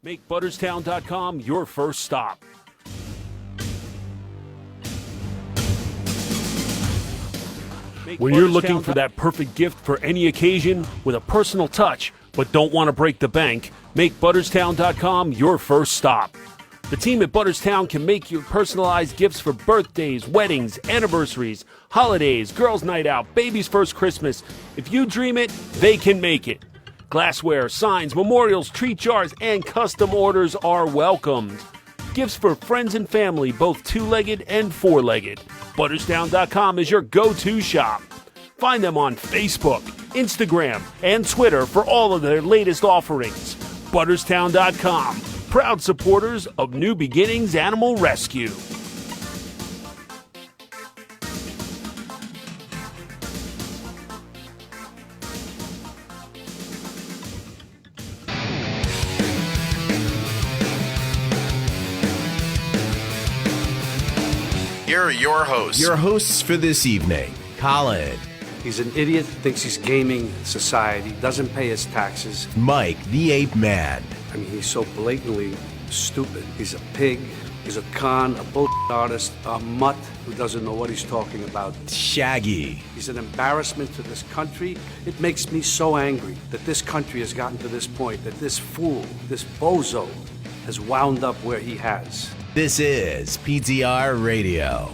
Make Butterstown.com your first stop. When you're looking for that perfect gift for any occasion with a personal touch, but don't want to break the bank, make Butterstown.com your first stop. The team at Butterstown can make you personalized gifts for birthdays, weddings, anniversaries, holidays, girls' night out, baby's first Christmas. If you dream it, they can make it. Glassware, signs, memorials, treat jars, and custom orders are welcomed. Gifts for friends and family, both two-legged and four-legged. Butterstown.com is your go-to shop. Find them on Facebook, Instagram, and Twitter for all of their latest offerings. Butterstown.com, proud supporters of New Beginnings Animal Rescue. Here are your hosts. Your hosts for this evening, Colin. He's an idiot, thinks he's gaming society, doesn't pay his taxes. Mike, the Ape Man. I mean, he's so blatantly stupid. He's a pig, he's a con, a bullshit artist, a mutt who doesn't know what he's talking about. Shaggy. He's an embarrassment to this country. It makes me so angry that this country has gotten to this point, that this fool, this bozo, has wound up where he has. This is PTR Radio.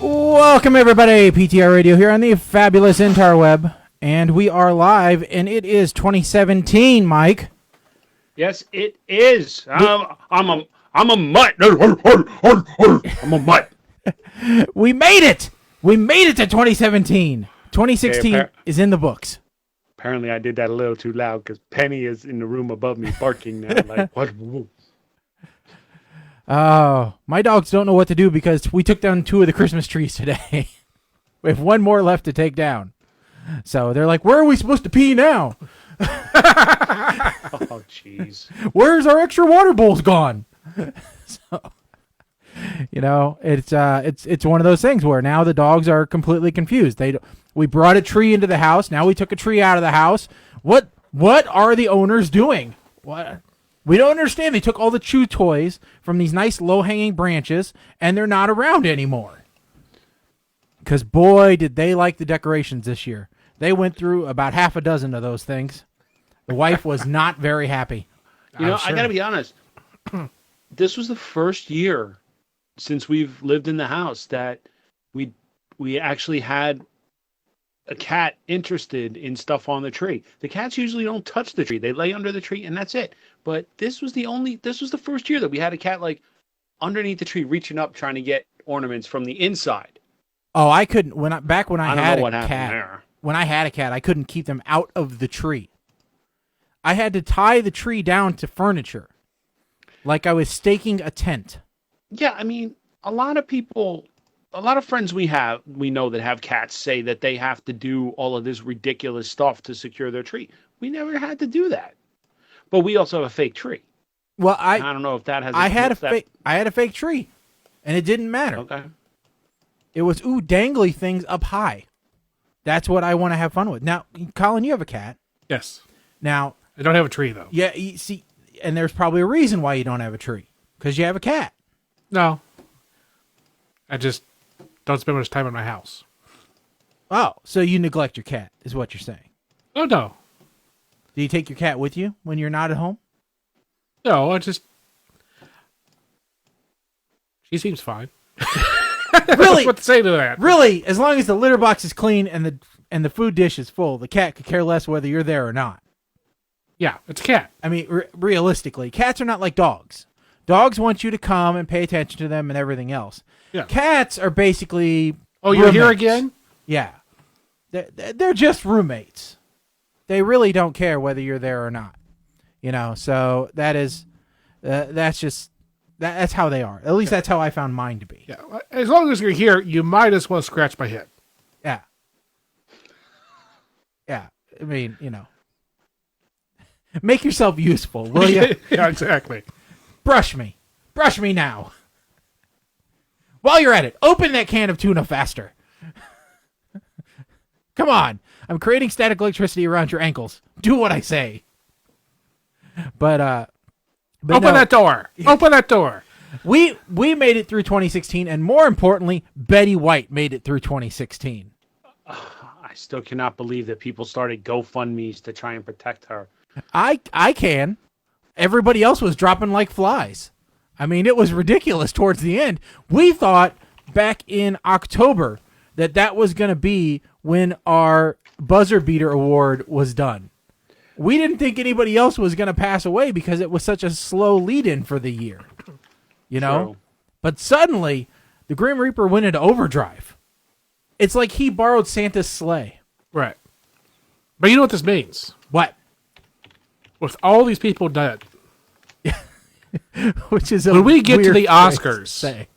Welcome everybody, PTR Radio here on the fabulous interweb, and we are live, and it is 2017, Mike. Yes, it is. I'm a mutt. I'm a mutt. We made it. We made it to 2017. 2016 is in the books. Apparently, I did that a little too loud because Penny is in the room above me barking now. Like, what? Oh, my dogs don't know what to do because we took down 2 of the Christmas trees today. We have 1 more left to take down. So they're like, where are we supposed to pee now? Oh, jeez. Where's our extra water bowls gone? So, you know, it's one of those things where now the dogs are completely confused. We brought a tree into the house. Now we took a tree out of the house. What are the owners doing? What? We don't understand. They took all the chew toys from these nice low-hanging branches, and they're not around anymore. Because, boy, did they like the decorations this year. They went through about half a dozen of those things. The wife was not very happy. You know, I got to be honest. This was the first year since we've lived in the house that we actually had a cat interested in stuff on the tree. The cats usually don't touch the tree. They lay under the tree, and that's it. But this was the first year that we had a cat like underneath the tree, reaching up, trying to get ornaments from the inside. Oh, I couldn't. When I had a cat, I couldn't keep them out of the tree. I had to tie the tree down to furniture, like I was staking a tent. Yeah, I mean, a lot of friends we know that have cats say that they have to do all of this ridiculous stuff to secure their tree. We never had to do that. But we also have a fake tree. Well, I don't know if that has. I had a fake tree, and it didn't matter. Okay. It was dangly things up high. That's what I want to have fun with. Now, Colin, you have a cat. Yes. Now, I don't have a tree though. Yeah, you see, and there's probably a reason why you don't have a tree, because you have a cat. No. I just don't spend much time at my house. Oh, so you neglect your cat, is what you're saying. Oh, no. Do you take your cat with you when you're not at home? No, she seems fine. Really? What to say to that? Really? As long as the litter box is clean and the food dish is full, the cat could care less whether you're there or not. Yeah, it's a cat. I mean, realistically, cats are not like dogs. Dogs want you to come and pay attention to them and everything else. Yeah. Cats are basically you're roommates. here again? Yeah. They're just roommates. They really don't care whether you're there or not. You know, so that's how they are. At least that's how I found mine to be. Yeah. As long as you're here, you might as well scratch my head. Yeah. I mean, make yourself useful, will you? Yeah, exactly. Brush me now. While you're at it, open that can of tuna faster. Come on. I'm creating static electricity around your ankles. Do what I say. But Open that door. Open that door. We made it through 2016, and more importantly, Betty White made it through 2016. I still cannot believe that people started GoFundMe's to try and protect her. I can. Everybody else was dropping like flies. I mean, it was ridiculous towards the end. We thought back in October that was going to be when our buzzer beater award was done. We didn't think anybody else was going to pass away because it was such a slow lead-in for the year. True. But suddenly, the Grim Reaper went into overdrive. It's like he borrowed Santa's sleigh. Right. But you know what this means? What? With all these people dead, Which is when we get to the Oscars. Oscars, Say.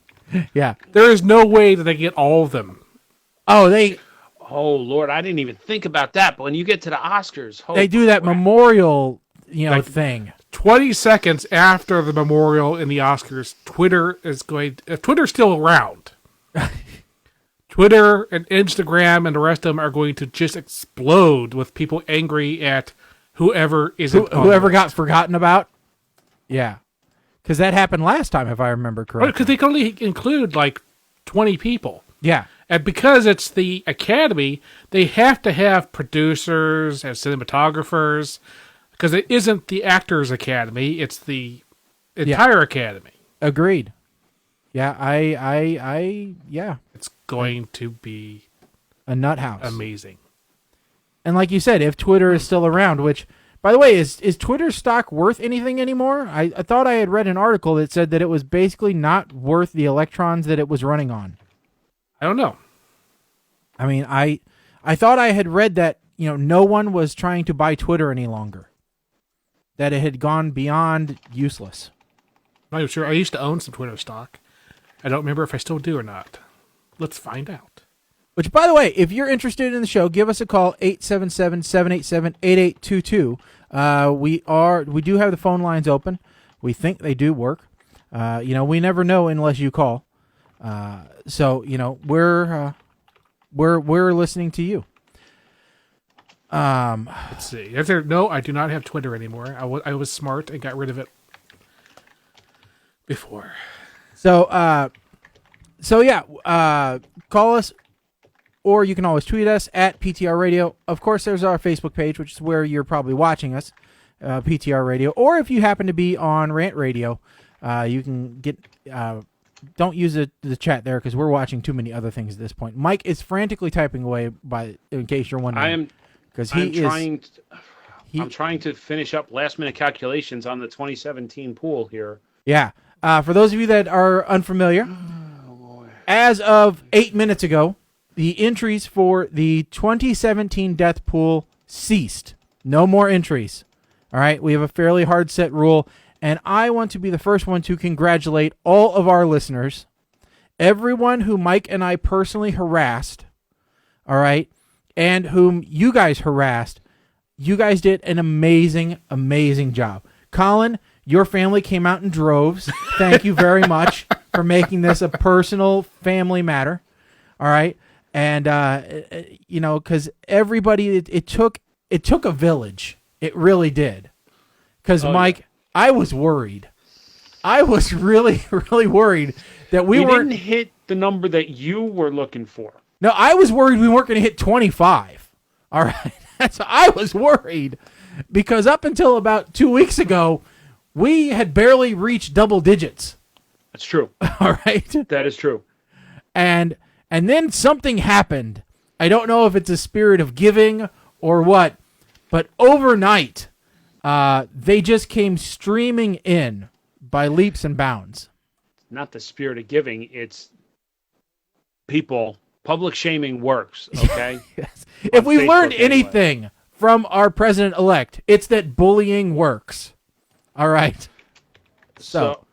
Yeah. there is no way that they get all of them. Oh, they Lord, I didn't even think about that. But when you get to the Oscars, they do that memorial, Like- thing. 20 seconds after the memorial in the Oscars, Twitter's still around. Twitter and Instagram and the rest of them are going to just explode with people angry at whoever isn't Whoever got forgotten about. Yeah. Because that happened last time, if I remember correctly. Because they can only include like 20 people. Yeah. And because it's the Academy, they have to have producers and cinematographers. Because it isn't the Actors Academy, it's the entire Academy. Agreed. Yeah, yeah. It's going to be A nut house. amazing. And like you said, if Twitter is still around, which, by the way, is Twitter stock worth anything anymore? I thought I had read an article that said that it was basically not worth the electrons that it was running on. I don't know. I mean, I thought I had read that, no one was trying to buy Twitter any longer. That it had gone beyond useless. I'm not even sure. I used to own some Twitter stock. I don't remember if I still do or not. Let's find out. Which, by the way, if you're interested in the show, give us a call, 877-787-8822. We do have the phone lines open. We think they do work. We never know unless you call. So we're listening to you. Let's see. No, I do not have Twitter anymore. I was smart and got rid of it before. So call us, or you can always tweet us at PTR Radio. Of course, there's our Facebook page, which is where you're probably watching us, PTR Radio. Or if you happen to be on Rant Radio, you can get. Don't use the chat there because we're watching too many other things at this point. Mike is frantically typing away. In case you're wondering, I am. Because I'm trying to finish up last-minute calculations on the 2017 pool here. Yeah. For those of you that are unfamiliar, as of 8 minutes ago, the entries for the 2017 death pool ceased. No more entries. All right. We have a fairly hard set rule, and I want to be the first one to congratulate all of our listeners, everyone who Mike and I personally harassed. All right. And whom you guys harassed. You guys did an amazing, amazing job. Colin, your family came out in droves. Thank you very much for making this a personal family matter. All right. And, because everybody, it took a village. It really did. Because, Mike, yeah. I was worried. I was really, really worried that we didn't hit the number that you were looking for. No, I was worried we weren't going to hit 25. All right. I was worried because up until about 2 weeks ago, we had barely reached double digits. That's true. All right. That is true. And then something happened. I don't know if it's a spirit of giving or what, but overnight, they just came streaming in by leaps and bounds. Not the spirit of giving. It's people. Public shaming works, okay? Yes. If we learned anything from our president-elect, it's that bullying works. All right? So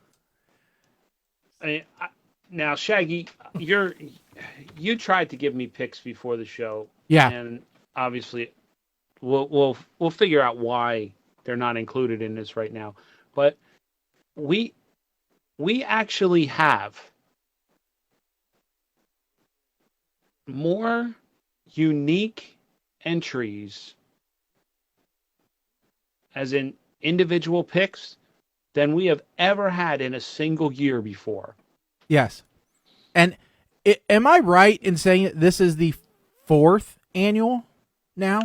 now, Shaggy, you tried to give me picks before the show. Yeah. And obviously, we'll figure out why they're not included in this right now. But we actually have more unique entries, as in individual picks, than we have ever had in a single year before. Yes. And am I right in saying this is the 4th annual now?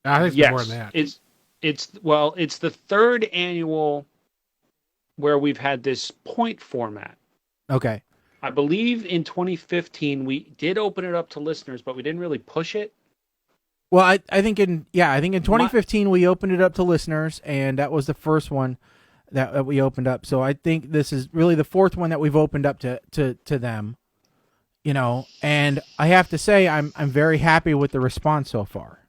I think it's yes, more than that. It's the 3rd annual where we've had this point format. Okay. I believe in 2015 we did open it up to listeners, but we didn't really push it. Well, I think in 2015 we opened it up to listeners, and that was the first one that we opened up. So I think this is really the 4th one that we've opened up to them. You know, and I have to say I'm very happy with the response so far.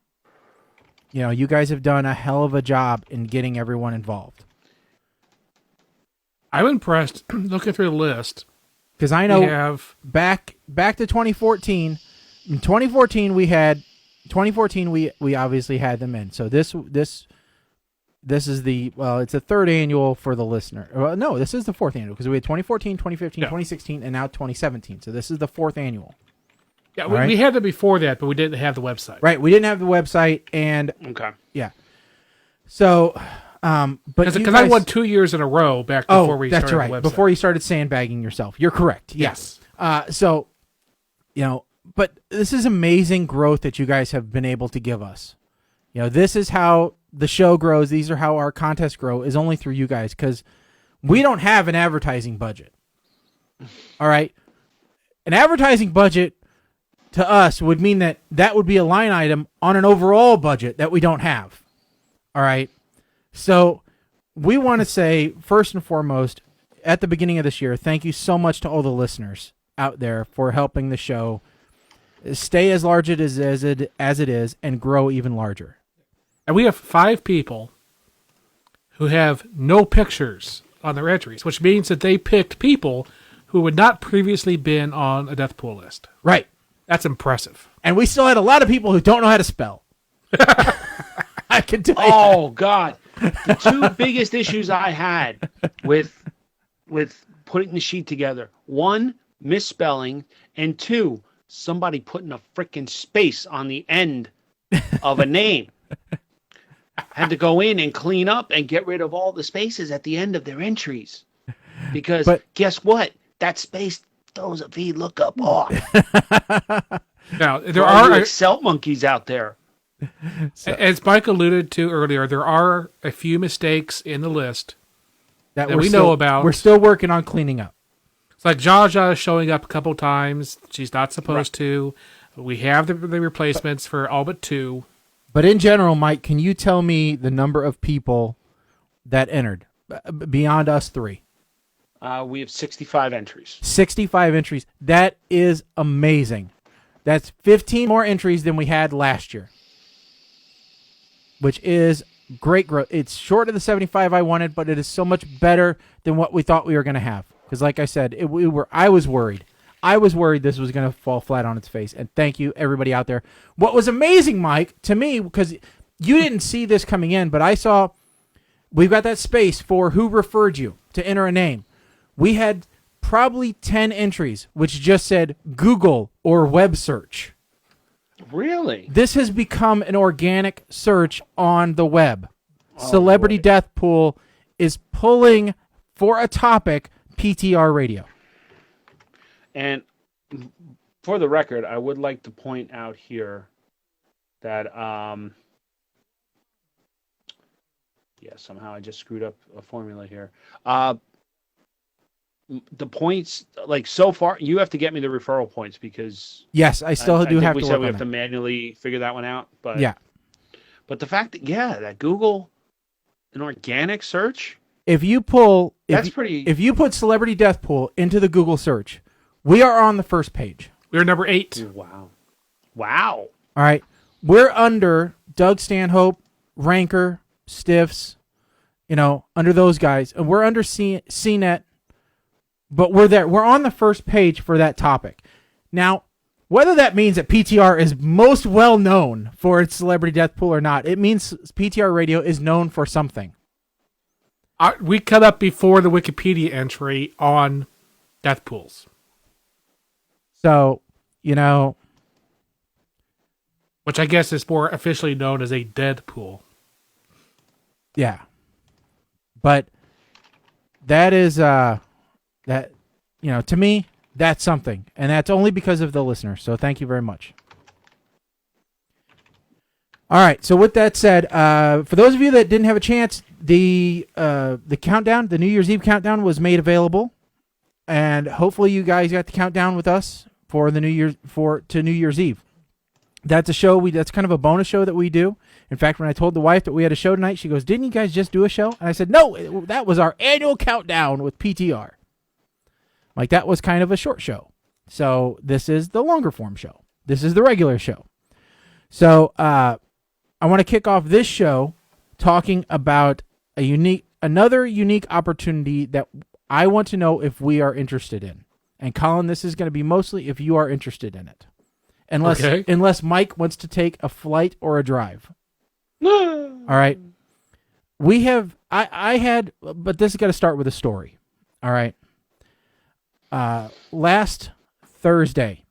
You know, you guys have done a hell of a job in getting everyone involved. I'm impressed looking through the list. Because I know back to 2014. In 2014 we obviously had them in. So this is it's the 3rd annual for the listener. Well, no, this is the 4th annual because we had 2014, 2015, 2016, and now 2017. So this is the 4th annual. Yeah, Right? we had it before that, but we didn't have the website. Right, we didn't have the website, and Okay. yeah. So, but because I won 2 years in a row back before we started that's right. the website. Before you started sandbagging yourself, you're correct. Yes. So, you know, but this is amazing growth that you guys have been able to give us. You know, this is how the show grows. These are how our contests grow, is only through you guys, because we don't have an advertising budget. All right, an advertising budget to us would mean that would be a line item on an overall budget that we don't have. All right. So we want to say, first and foremost, at the beginning of this year, thank you so much to all the listeners out there for helping the show stay as large as it is and grow even larger. And we have 5 people who have no pictures on their entries, which means that they picked people who had not previously been on a death pool list. Right. That's impressive. And we still had a lot of people who don't know how to spell. I can tell you. Oh God, the 2 biggest issues I had with putting the sheet together: 1, misspelling, and 2, somebody putting a freaking space on the end of a name. Had to go in and clean up and get rid of all the spaces at the end of their entries, because guess what? That space throws a VLOOKUP off. Now, there are Excel monkeys out there. So, as Mike alluded to earlier, there are a few mistakes in the list that we know about. We're still working on cleaning up. It's like Jaja is showing up a couple times. She's not supposed to. We have the replacements for all but 2. But in general, Mike, can you tell me the number of people that entered beyond us 3? We have 65 entries. 65 entries. That is amazing. That's 15 more entries than we had last year, which is great growth. It's short of the 75 I wanted, but it is so much better than what we thought we were going to have. Because like I said, I was worried. I was worried this was going to fall flat on its face. And thank you, everybody out there. What was amazing, Mike, to me, because you didn't see this coming in, but I saw we've got that space for who referred you to enter a name. We had probably 10 entries which just said Google or web search. Really? This has become an organic search on the web. Oh, Celebrity boy. Death Pool is pulling for a topic PTR Radio. And for the record, I would like to point out here that somehow I just screwed up a formula here. The points, like so far, you have to get me the referral points because yes, I still do have to. We work said we on have to manually figure that one out, but yeah. But the fact that that Google, an organic search. If you put Celebrity Death Pool into the Google search, we are on the first page. We're number 8. Wow. All right, we're under Doug Stanhope, Ranker, Stiffs, under those guys, and we're under CNET. But we're there. We're on the first page for that topic. Now, Whether that means that PTR is most well known for its celebrity death pool or not, it means PTR Radio is known for something. We cut up before the Wikipedia entry on death pools. So, which I guess is more officially known as a dead pool. Yeah. But that is, to me, that's something. And that's only because of the listeners. So thank you very much. All right. So with that said, for those of you that didn't have a chance, the countdown, the New Year's Eve countdown was made available. And hopefully you guys got the countdown with us for the New Year's Eve. That's a show that's kind of a bonus show that we do. In fact, when I told the wife that we had a show tonight, she goes, "Didn't you guys just do a show?" And I said, "No, that was our annual countdown with PTR." Like, that was kind of a short show. So this is the longer form show. This is the regular show. So I want to kick off this show talking about another unique opportunity that I want to know if we are interested in. And Colin, this is going to be mostly if you are interested in it. Unless Mike wants to take a flight or a drive. All right. We have, but this is got to start with a story. All right. Last Thursday,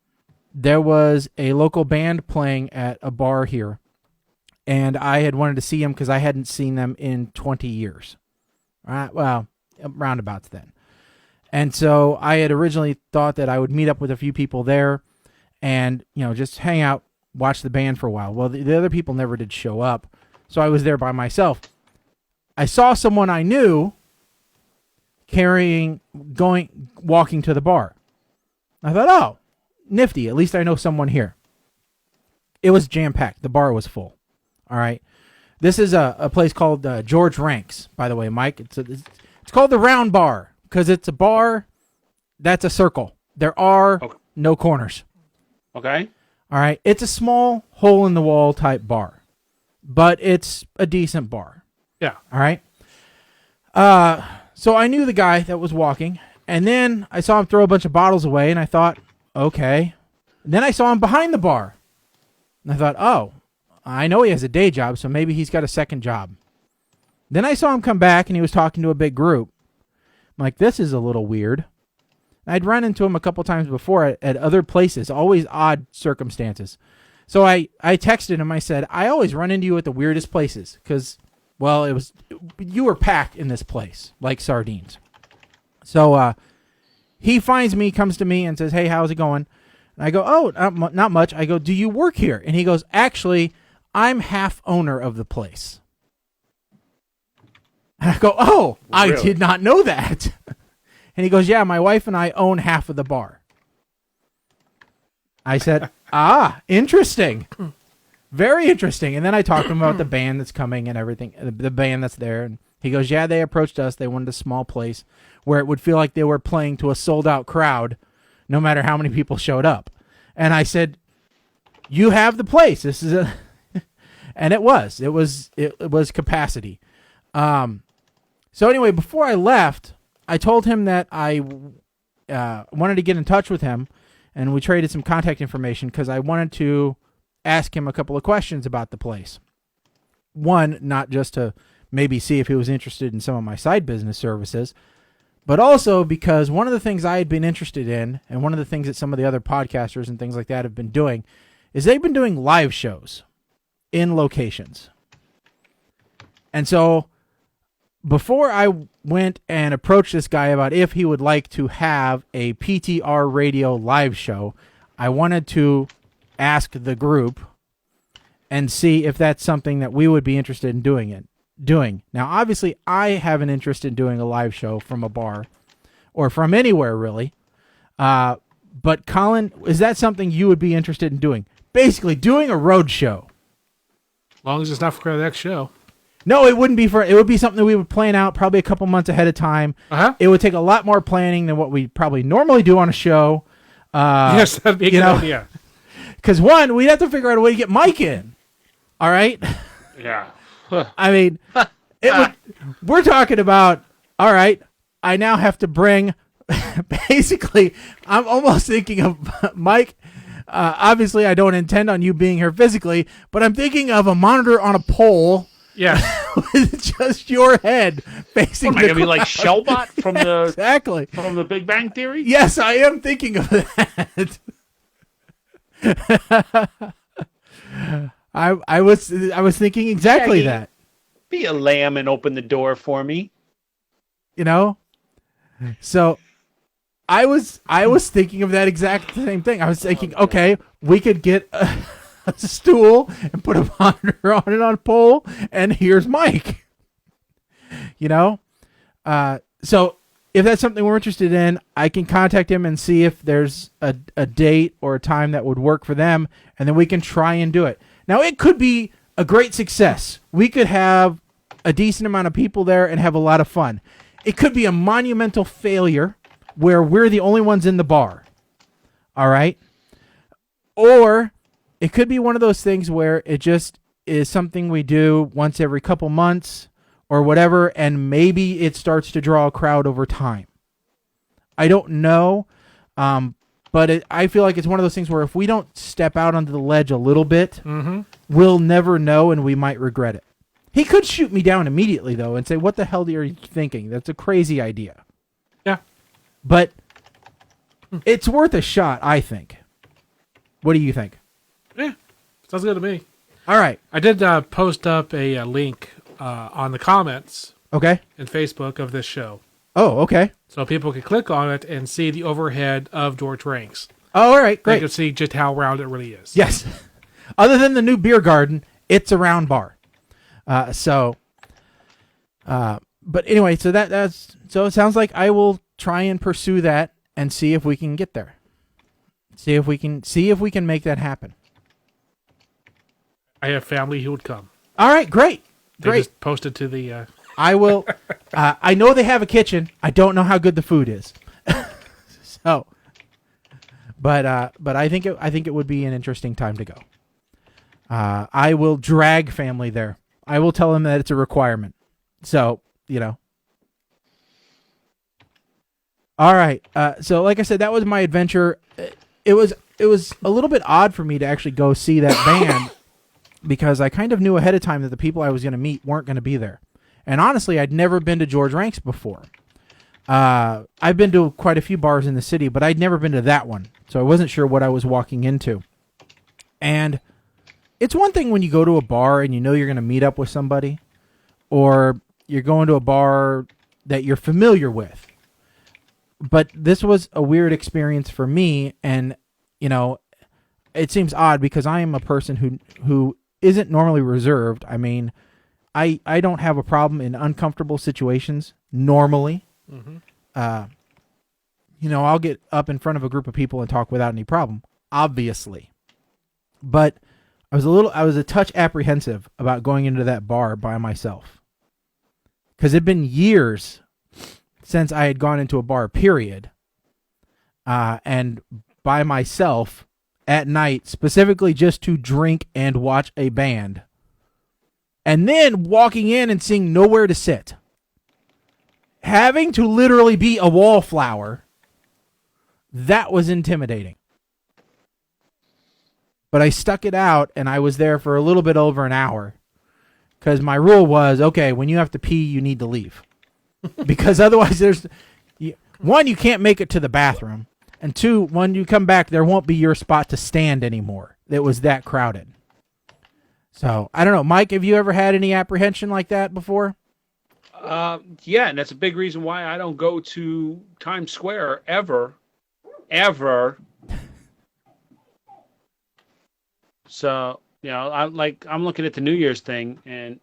there was a local band playing at a bar here, and I had wanted to see them because I hadn't seen them in 20 years. Well, roundabouts then. And so I had originally thought that I would meet up with a few people there and, just hang out, watch the band for a while. Well, the other people never did show up, so I was there by myself. I saw someone I knew walking to the bar. I thought, oh, nifty. At least I know someone here. It was jam-packed. The bar was full. All right. This is a place called George Ranks, by the way, Mike. It's called the Round Bar because it's a bar that's a circle. There are no corners. Okay. All right. It's a small hole-in-the-wall type bar, but it's a decent bar. Yeah. All right. So I knew the guy that was walking, and then I saw him throw a bunch of bottles away, and I thought, okay. And then I saw him behind the bar, and I thought, oh, I know he has a day job, so maybe he's got a second job. Then I saw him come back, and he was talking to a big group. I'm like, this is a little weird. I'd run into him a couple times before at other places, always odd circumstances. So I texted him. I said, I always run into you at the weirdest places because, well, you were packed in this place like sardines. So he finds me, comes to me and says, hey, how's it going? And I go, oh, not much. I go, do you work here? And he goes, actually, I'm half owner of the place. And I go, oh, really? I did not know that. And he goes, yeah, my wife and I own half of the bar. I said, interesting. Very interesting. And then I talked to him about the band that's coming and everything, the band that's there. And he goes, yeah, they approached us. They wanted a small place where it would feel like they were playing to a sold-out crowd no matter how many people showed up. And I said, you have the place. This is a... And it was capacity. So anyway, before I left, I told him that I wanted to get in touch with him, and we traded some contact information because I wanted to ask him a couple of questions about the place. One, not just to maybe see if he was interested in some of my side business services, but also because one of the things I had been interested in, and one of the things that some of the other podcasters and things like that have been doing, is they've been doing live shows in locations. And so before I went and approached this guy about if he would like to have a PTR Radio live show, I wanted to ask the group and see if that's something that we would be interested in doing. Now, obviously, I have an interest in doing a live show from a bar or from anywhere, really. But Colin, is that something you would be interested in doing? Basically, doing a road show. As long as it's not for the next show. No, it wouldn't be it would be something that we would plan out probably a couple months ahead of time. Uh-huh. It would take a lot more planning than what we probably normally do on a show. Yes, that'd be a good idea. Because one, we'd have to figure out a way to get Mike in. All right? Yeah. I mean, we're talking about, all right, I now have to bring, basically, I'm almost thinking of Mike Obviously, I don't intend on you being here physically, but I'm thinking of a monitor on a pole. Yeah. With just your head facing. What, am I gonna be like Shellbot from the exactly from the Big Bang Theory? Yes, I am thinking of that. I was thinking exactly Shaggy, that. Be a lamb and open the door for me. You know? So I was thinking of that exact same thing. I was thinking, okay, we could get a stool and put a monitor on it on a pole, and here's Mike. You know? So if that's something we're interested in, I can contact him and see if there's a date or a time that would work for them, and then we can try and do it. Now, it could be a great success. We could have a decent amount of people there and have a lot of fun. It could be a monumental failure where we're the only ones in the bar. All right? Or it could be one of those things where it just is something we do once every couple months or whatever, and maybe it starts to draw a crowd over time. I don't know, but I feel like it's one of those things where if we don't step out onto the ledge a little bit, we'll never know, and we might regret it. He could shoot me down immediately, though, and say, what the hell are you thinking? That's a crazy idea. Yeah. But it's worth a shot, I think. What do you think? Yeah. Sounds good to me. All right. I did post up a link on the comments Okay. in Facebook of this show. Oh, okay. So people can click on it and see the overhead of George Ranks. Oh, all right. You Great. can see just how round it really is. Yes. Other than the new beer garden, it's a round bar. But anyway, so so it sounds like I will try and pursue that and see if we can get there. See if we can make that happen. I have family who would come. All right, great. They just posted to the I will. I know they have a kitchen. I don't know how good the food is. So, but I think it would be an interesting time to go. I will drag family there. I will tell them that it's a requirement. So, you know. All right. So, like I said, that was my adventure. It was a little bit odd for me to actually go see that band because I kind of knew ahead of time that the people I was going to meet weren't going to be there. And honestly, I'd never been to George Ranks before. I've been to quite a few bars in the city, but I'd never been to that one. So I wasn't sure what I was walking into. And it's one thing when you go to a bar and you know you're going to meet up with somebody, or you're going to a bar that you're familiar with. But this was a weird experience for me, and, you know, it seems odd because I am a person who isn't normally reserved. I mean, I don't have a problem in uncomfortable situations normally. Mm-hmm. You know, I'll get up in front of a group of people and talk without any problem, obviously. But I was a touch apprehensive about going into that bar by myself. Because it'd been years since I had gone into a bar, period. And by myself at night, specifically just to drink and watch a band. And then walking in and seeing nowhere to sit. Having to literally be a wallflower. That was intimidating. But I stuck it out, and I was there for a little bit over an hour. Because my rule was, okay, when you have to pee, you need to leave. Because otherwise one, you can't make it to the bathroom. And two, when you come back, there won't be your spot to stand anymore. It was that crowded. So, I don't know. Mike, have you ever had any apprehension like that before? Yeah, and that's a big reason why I don't go to Times Square ever. So, you know, I'm looking at the New Year's thing, and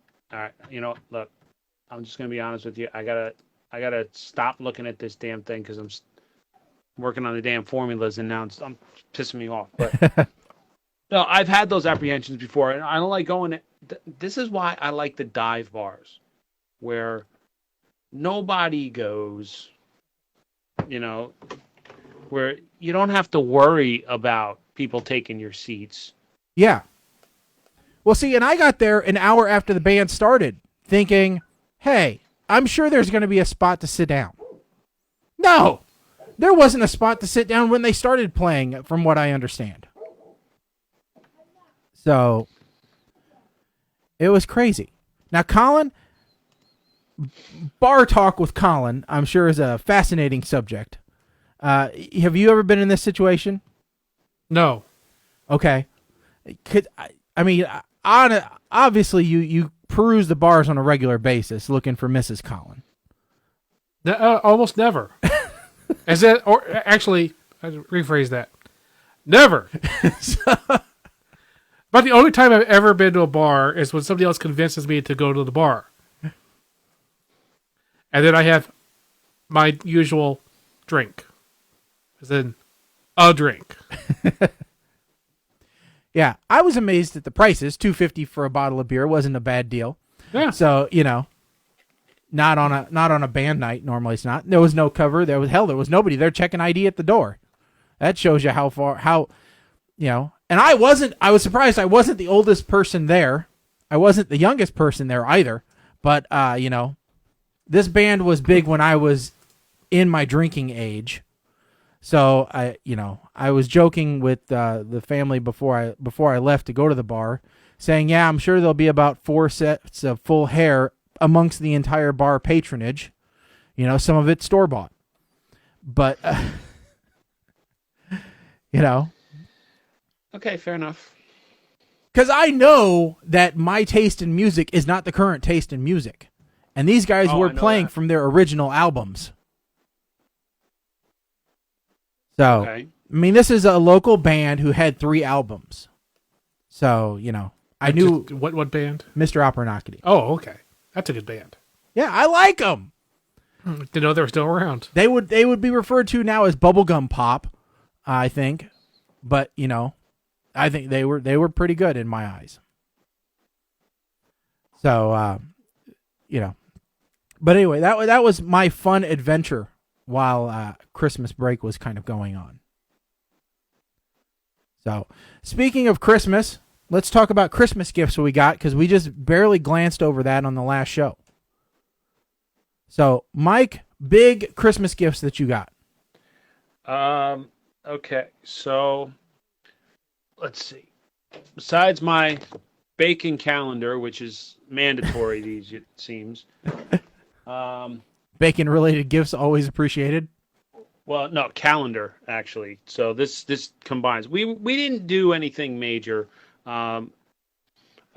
you know, look, I'm just gonna be honest with you. I gotta stop looking at this damn thing because I'm working on the damn formulas, and now I'm pissing me off. But no, I've had those apprehensions before, and I don't like going. This is why I like the dive bars, where nobody goes. You know, where you don't have to worry about people taking your seats. Yeah. Well, see, and I got there an hour after the band started, thinking, hey, I'm sure there's going to be a spot to sit down. No, there wasn't a spot to sit down when they started playing, from what I understand. So it was crazy. Now, Colin, bar talk with Colin, I'm sure, is a fascinating subject. Have you ever been in this situation? No. Okay. Obviously, you peruse the bars on a regular basis looking for Mrs. Colin. Almost never. Actually, I rephrase that. Never. But the only time I've ever been to a bar is when somebody else convinces me to go to the bar. And then I have my usual drink. As in, a drink. Yeah, I was amazed at the prices. $2.50 for a bottle of beer wasn't a bad deal. Yeah. So, not on a band night. Normally it's not. There was no cover. There was nobody there checking ID at the door. That shows you and I was surprised I wasn't the oldest person there. I wasn't the youngest person there either. But, this band was big when I was in my drinking age. So I was joking with the family before I left to go to the bar, saying, yeah, I'm sure there'll be about 4 sets of full hair amongst the entire bar patronage. Some of it store bought, but Okay, fair enough. Because I know that my taste in music is not the current taste in music, and these guys were playing from their original albums. So, okay. This is a local band who had 3 albums. So, I knew... What band? Mr. Opernakity. Oh, okay. That's a good band. Yeah, I like them. Didn't know they were still around. They would be referred to now as bubblegum pop, I think. But, I think they were pretty good in my eyes. So, But anyway, that was my fun adventure while Christmas break was kind of going on. So, speaking of Christmas, let's talk about Christmas gifts we got, because we just barely glanced over that on the last show. So, Mike, big Christmas gifts that you got. Okay, so let's see. Besides my baking calendar, which is mandatory, it seems. Bacon-related gifts always appreciated. Well, no, calendar, actually. So this combines. We didn't do anything major. I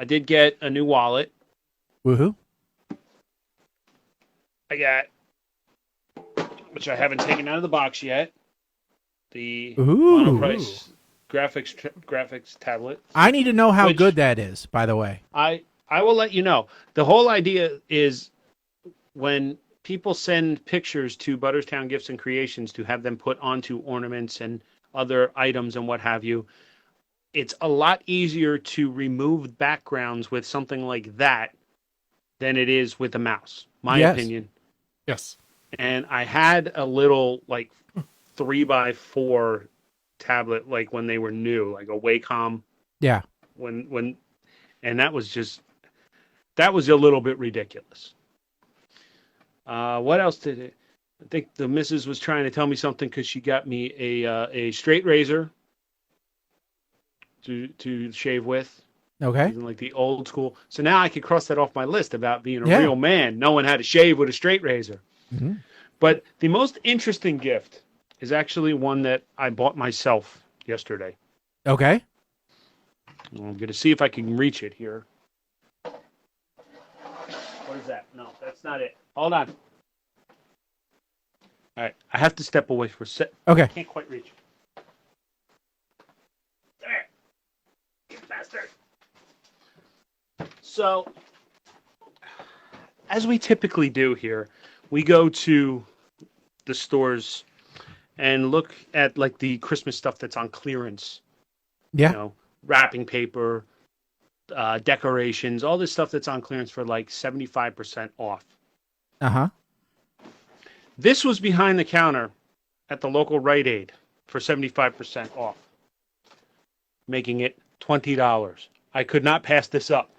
did get a new wallet. Woohoo. I got, which I haven't taken out of the box yet, the Ooh. monoprice graphics tablet. I need to know how good that is, by the way. I will let you know. The whole idea is when people send pictures to Butterstown Gifts and Creations to have them put onto ornaments and other items and what have you, it's a lot easier to remove backgrounds with something like that than it is with a mouse. My opinion. Yes. And I had a little 3x4 tablet when they were new, like a Wacom. Yeah. And that was a little bit ridiculous. What else did it? I think the missus was trying to tell me something because she got me a straight razor to shave with. Okay. Like the old school. So now I could cross that off my list about being a real man, knowing how to shave with a straight razor. Mm-hmm. But the most interesting gift is actually one that I bought myself yesterday. Okay. I'm going to see if I can reach it here. What is that? No, that's not it. Hold on. All right. I have to step away for a sec. Okay. I can't quite reach. There. Get faster. So, as we typically do here, we go to the stores and look at the Christmas stuff that's on clearance. Yeah. Wrapping paper, decorations, all this stuff that's on clearance for 75% off. Uh-huh. This was behind the counter at the local Rite Aid for 75% off, making it $20. I could not pass this up.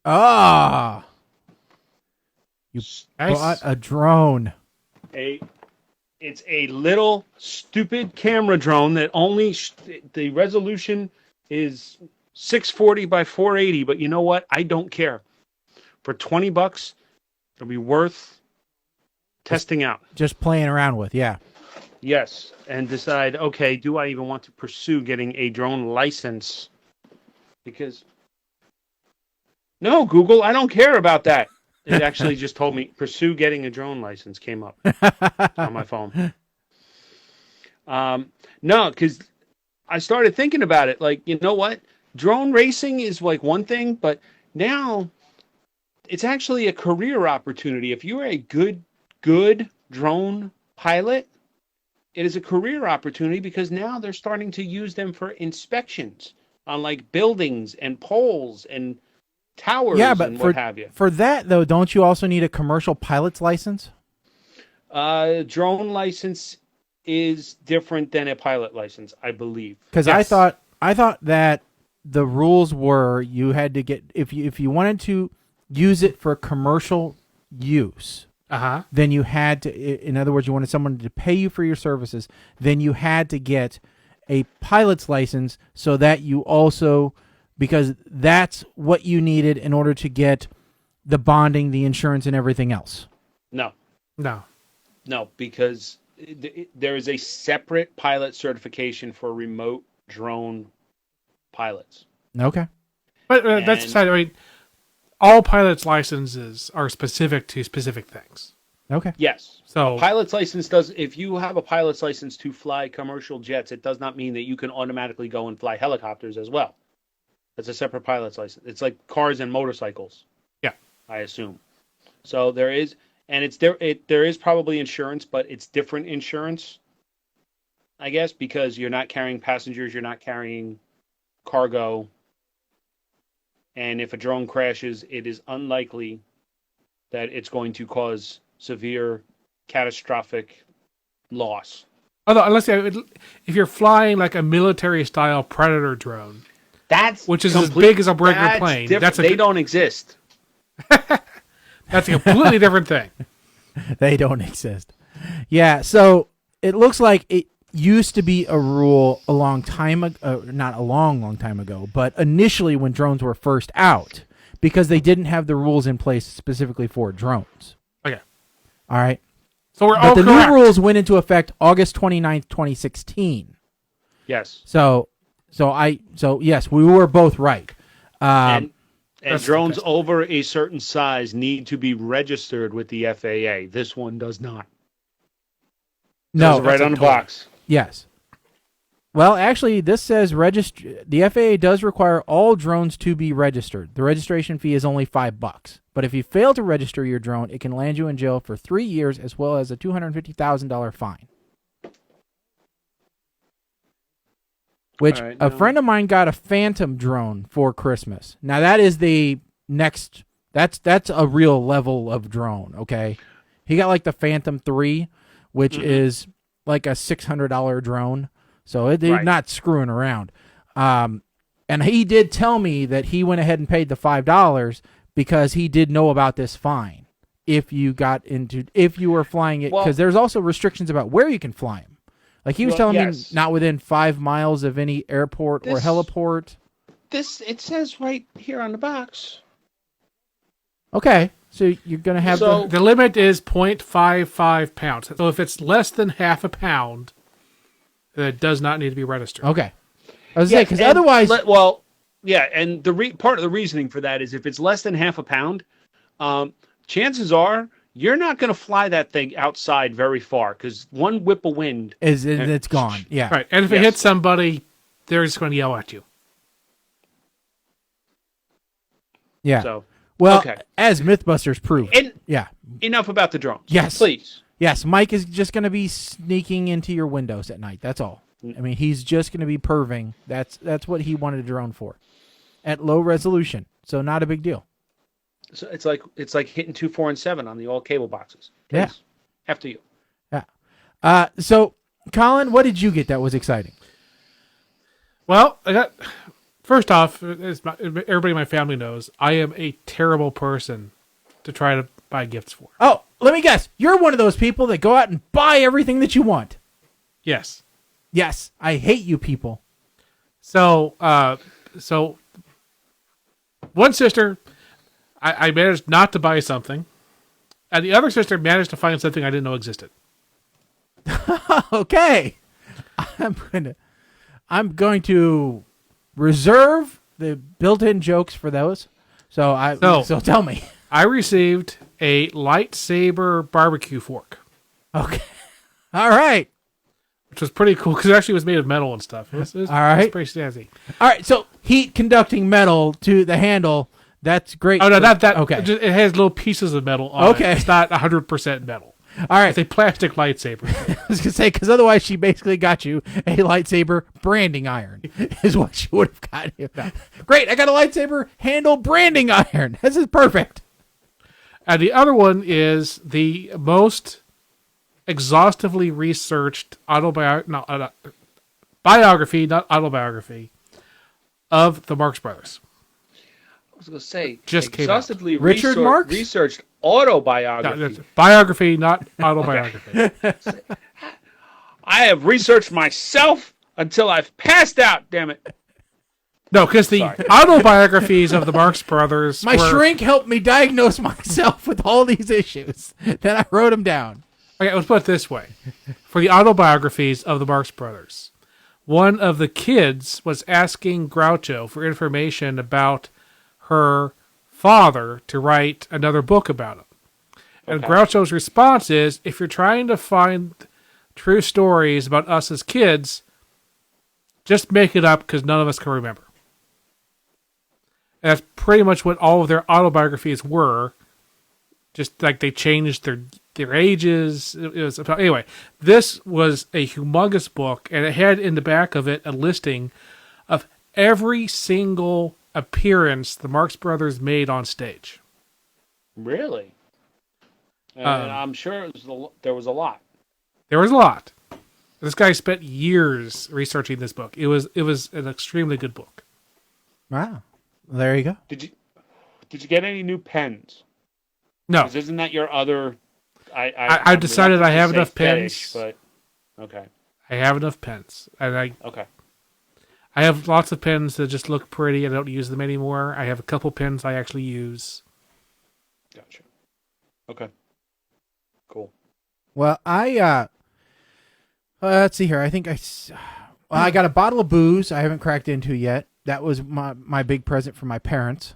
Ah. You bought a drone. It's a little stupid camera drone that only the resolution is 640 by 480, but you know what? I don't care. For $20, it'll be worth testing out. Just playing around with, yeah. Yes, and decide, okay, do I even want to pursue getting a drone license? Because, no, Google, I don't care about that. It actually just told me, pursue getting a drone license came up on my phone. No, because I started thinking about it. Like, you know what? Drone racing is like one thing, but now it's actually a career opportunity. If you're a good drone pilot, it is a career opportunity because now they're starting to use them for inspections on like buildings and poles and towers and what have you. For that, though, don't you also need a commercial pilot's license? Drone license is different than a pilot license, I believe. Because yes. I thought that the rules were you had to get if you wanted to use it for commercial use, then you had to. In other words, you wanted someone to pay you for your services. Then you had to get a pilot's license, so that you also, because that's what you needed in order to get the bonding, the insurance, and everything else. No, because there is a separate pilot certification for remote drone pilots. Okay. But that's decided. I mean, all pilots' licenses are specific to specific things. Okay. Yes. So pilot's license does. If you have a pilot's license to fly commercial jets, it does not mean that you can automatically go and fly helicopters as well. It's a separate pilot's license. It's like cars and motorcycles. Yeah. I assume. So there is, and it's there. There is probably insurance, but it's different insurance, I guess, because you're not carrying passengers, you're not carrying cargo, and if a drone crashes, it is unlikely that it's going to cause severe, catastrophic loss. Although, unless if you're flying like a military-style Predator drone, which is as big as a regular plane, they don't exist. That's a completely different thing. They don't exist. Yeah, so it looks like it used to be a rule a long time ago, not a long time ago, but initially when drones were first out, because they didn't have the rules in place specifically for drones. Okay. All right. So we're but all the correct. new rules went into effect August 29th, 2016. Yes. So yes, we were both right. And drones over a certain size need to be registered with the FAA. This one does not. No, right on the box. Yes. Well, actually, this says the FAA does require all drones to be registered. The registration fee is only $5. But if you fail to register your drone, it can land you in jail for 3 years as well as a $250,000 fine. Which a friend of mine got a Phantom drone for Christmas. Now that is the next. That's a real level of drone. Okay, he got like the Phantom 3, which is like a $600 drone. So they're not screwing around. And he did tell me that he went ahead and paid the $5 because he did know about this fine. If you were flying it, because there's also restrictions about where you can fly them. Like he was telling me not within 5 miles of any airport or heliport. It says right here on the box. Okay, so you're going to have the limit is 0.55 pounds. So if it's less than half a pound, then it does not need to be registered. Okay. I was saying, because otherwise... and part of the reasoning for that is if it's less than half a pound, chances are you're not going to fly that thing outside very far because one whip of wind it's gone. Yeah, right. And if it hits somebody, they're just going to yell at you. Yeah. So as MythBusters proved. Enough about the drones. Yes, please. Yes, Mike is just going to be sneaking into your windows at night. That's all. I mean, he's just going to be perving. That's what he wanted a drone for, at low resolution. So not a big deal. So it's like hitting 2, 4, and 7 on the old cable boxes. Please. Yeah. After you. Yeah. So, Colin, what did you get that was exciting? Well, first off, as everybody in my family knows, I am a terrible person to try to buy gifts for. Oh, let me guess. You're one of those people that go out and buy everything that you want. Yes. Yes. I hate you people. So one sister, I managed not to buy something, and the other sister managed to find something I didn't know existed. Okay, I'm going to reserve the built-in jokes for those. So tell me. I received a lightsaber barbecue fork. Okay, all right. Which was pretty cool because it actually was made of metal and stuff. It was all right. It was pretty snazzy. All right, so heat conducting metal to the handle. That's great. Oh no, not that. Okay, it has little pieces of metal on okay. it. It's not 100% metal. All right, it's a plastic lightsaber. I was gonna say because otherwise she basically got you a lightsaber branding iron is what she would have got you. Yeah. Great, I got a lightsaber handle branding iron. This is perfect. And the other one is the most exhaustively researched biography, not autobiography, of the Marx Brothers. I was going to say, just exhaustively Richard Marx? researched autobiography. No, biography, not autobiography. I have researched myself until I've passed out, damn it. No, because the autobiographies of the Marx Brothers My shrink helped me diagnose myself with all these issues. Then I wrote them down. Okay, let's put it this way. For the autobiographies of the Marx Brothers, one of the kids was asking Groucho for information about her father to write another book about him. And Groucho's response is, if you're trying to find true stories about us as kids, just make it up because none of us can remember. And that's pretty much what all of their autobiographies were. Just like they changed their ages. It was anyway. This was a humongous book, and it had in the back of it a listing of every single appearance the Marx Brothers made on stage. Really? And I'm sure there was a lot. There was a lot. This guy spent years researching this book. It was an extremely good book. Wow. Well, there you go. Did you get any new pens? No. 'Cause isn't that your other? I decided I have enough pens. But okay. I have enough pens, and okay. I have lots of pens that just look pretty. I don't use them anymore. I have a couple pens I actually use. Gotcha. Okay. Cool. Well, let's see here. I think I got a bottle of booze I haven't cracked into yet. That was my big present for my parents.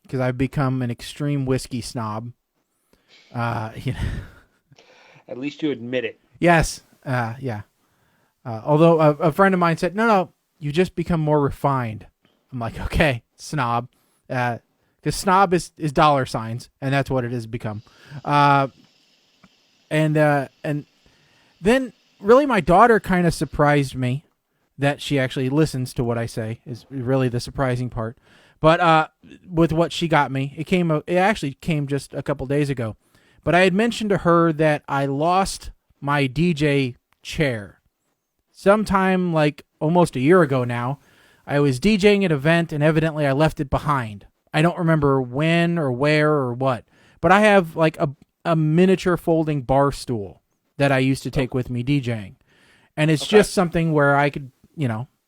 Because I've become an extreme whiskey snob. At least you admit it. Yes. Yeah. Although a friend of mine said, no, you just become more refined. I'm like, okay, snob. Because snob is dollar signs, and that's what it has become. And then really my daughter kind of surprised me that she actually listens to what I say is really the surprising part. But with what she got me, it actually came just a couple days ago. But I had mentioned to her that I lost my DJ chair. Sometime like almost a year ago now, I was DJing an event and evidently I left it behind. I don't remember when or where or what. But I have like a miniature folding bar stool that I used to take with me DJing. And it's just something where I could,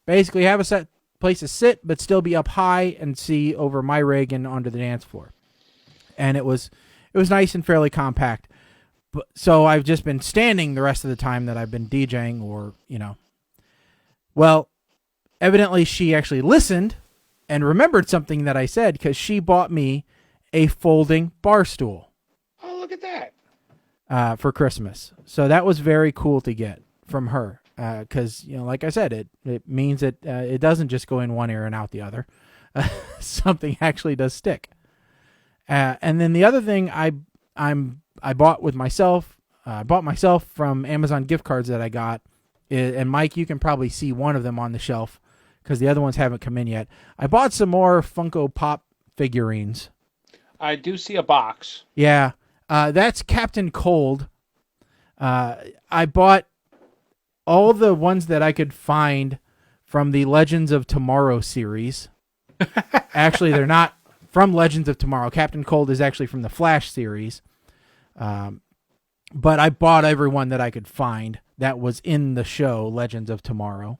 basically have a set place to sit, but still be up high and see over my rig and onto the dance floor. And it was nice and fairly compact. So I've just been standing the rest of the time that I've been DJing or, Well, evidently she actually listened and remembered something that I said because she bought me a folding bar stool. Oh, look at that. For Christmas. So that was very cool to get from her. Because, like I said, it means that it doesn't just go in one ear and out the other. Something actually does stick. And then the other thing I bought with myself, bought myself from Amazon gift cards that I got, and Mike, you can probably see one of them on the shelf because the other ones haven't come in yet. I bought some more Funko Pop figurines. I do see a box. Yeah, that's Captain Cold. I bought all the ones that I could find from the Legends of Tomorrow series. Actually, they're not from Legends of Tomorrow. Captain Cold is actually from the Flash series. But I bought every one that I could find that was in the show Legends of Tomorrow.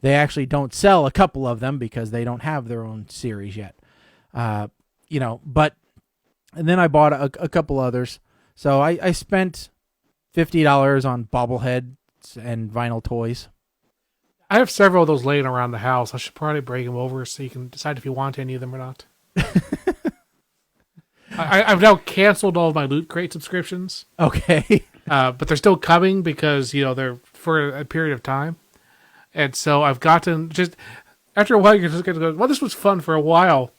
They actually don't sell a couple of them because they don't have their own series yet. And then I bought a couple others. So I spent $50 on bobbleheads and vinyl toys. I have several of those laying around the house. I should probably bring them over so you can decide if you want any of them or not. I've now canceled all of my Loot Crate subscriptions. Okay. But they're still coming because, they're for a period of time. And so I've gotten just after a while, you're just going to go, well, this was fun for a while.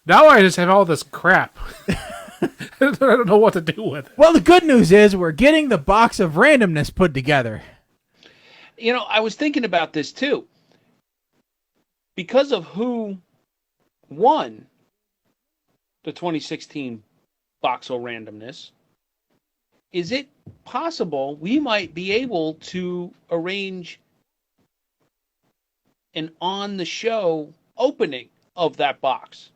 Now I just have all this crap. I don't know what to do with it. Well, the good news is we're getting the box of randomness put together. I was thinking about this too. Because of who won the 2016 Boxel randomness, is it possible we might be able to arrange an on-the-show opening of that box?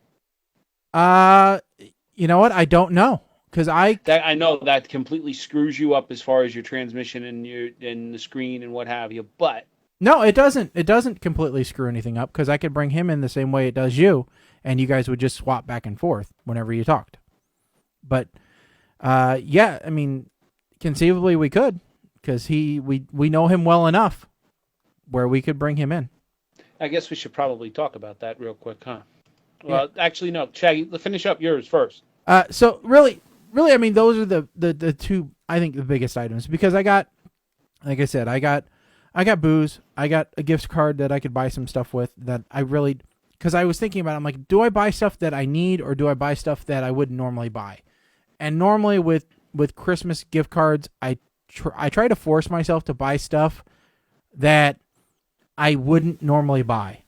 You know what? I don't know. Because I know that completely screws you up as far as your transmission and the screen and what have you, but no, it doesn't. It doesn't completely screw anything up because I could bring him in the same way it does you, and you guys would just swap back and forth whenever you talked. But yeah, I mean, conceivably we could because we know him well enough where we could bring him in. I guess we should probably talk about that real quick, huh? Well, actually, no, Shaggy, finish up yours first. So really, I mean, those are the two, I think, the biggest items because I got, like I said, I got booze. I got a gift card that I could buy some stuff with that I really, because I was thinking about it, I'm like, do I buy stuff that I need or do I buy stuff that I wouldn't normally buy? And normally with Christmas gift cards, I try to force myself to buy stuff that I wouldn't normally buy.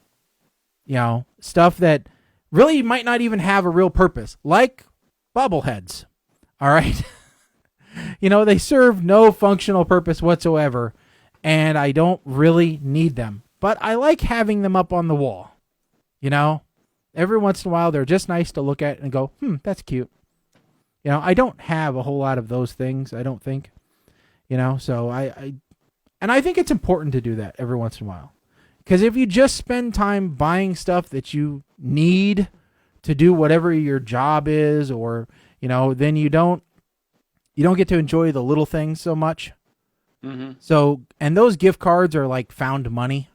Stuff that really might not even have a real purpose, like bobbleheads. All right. They serve no functional purpose whatsoever, and I don't really need them. But I like having them up on the wall. Every once in a while, they're just nice to look at and go, that's cute. I don't have a whole lot of those things, I don't think. So I think it's important to do that every once in a while. Because if you just spend time buying stuff that you need to do whatever your job is, or then you don't get to enjoy the little things so much. Mm-hmm. So, and those gift cards are like found money.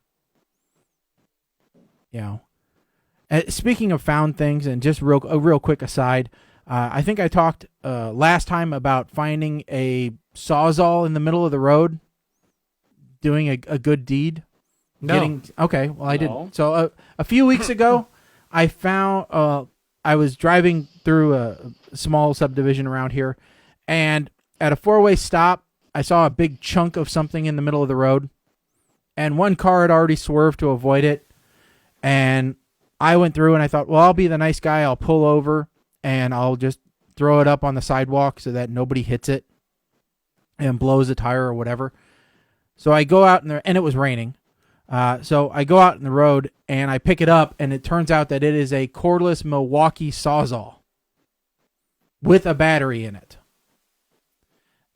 Speaking of found things, and just a real quick aside, I think I talked last time about finding a Sawzall in the middle of the road, doing a good deed. No. Okay, well, I didn't. So a few weeks ago, I found I was driving through a small subdivision around here, and at a four-way stop, I saw a big chunk of something in the middle of the road, and one car had already swerved to avoid it, and I went through and I thought, well, I'll be the nice guy. I'll pull over and I'll just throw it up on the sidewalk so that nobody hits it and blows a tire or whatever. So I go out in there, and it was raining. So I go out in the road and I pick it up, and it turns out that it is a cordless Milwaukee Sawzall with a battery in it.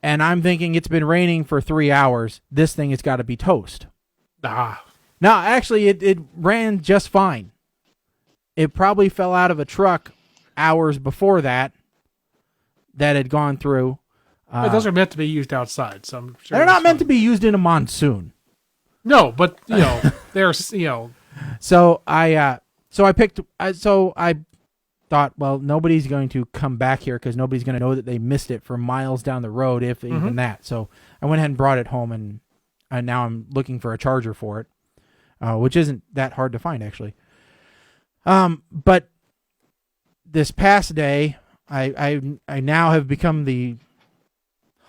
And I'm thinking, it's been raining for 3 hours. This thing has got to be toast. No, actually, it ran just fine. It probably fell out of a truck hours before that had gone through. But those are meant to be used outside, so I'm sure they're not meant to be used in a monsoon. No, but they're So I thought, well, nobody's going to come back here because nobody's going to know that they missed it for miles down the road, if even that. So I went ahead and brought it home, and now I'm looking for a charger for it, which isn't that hard to find, actually. But this past day, I now have become the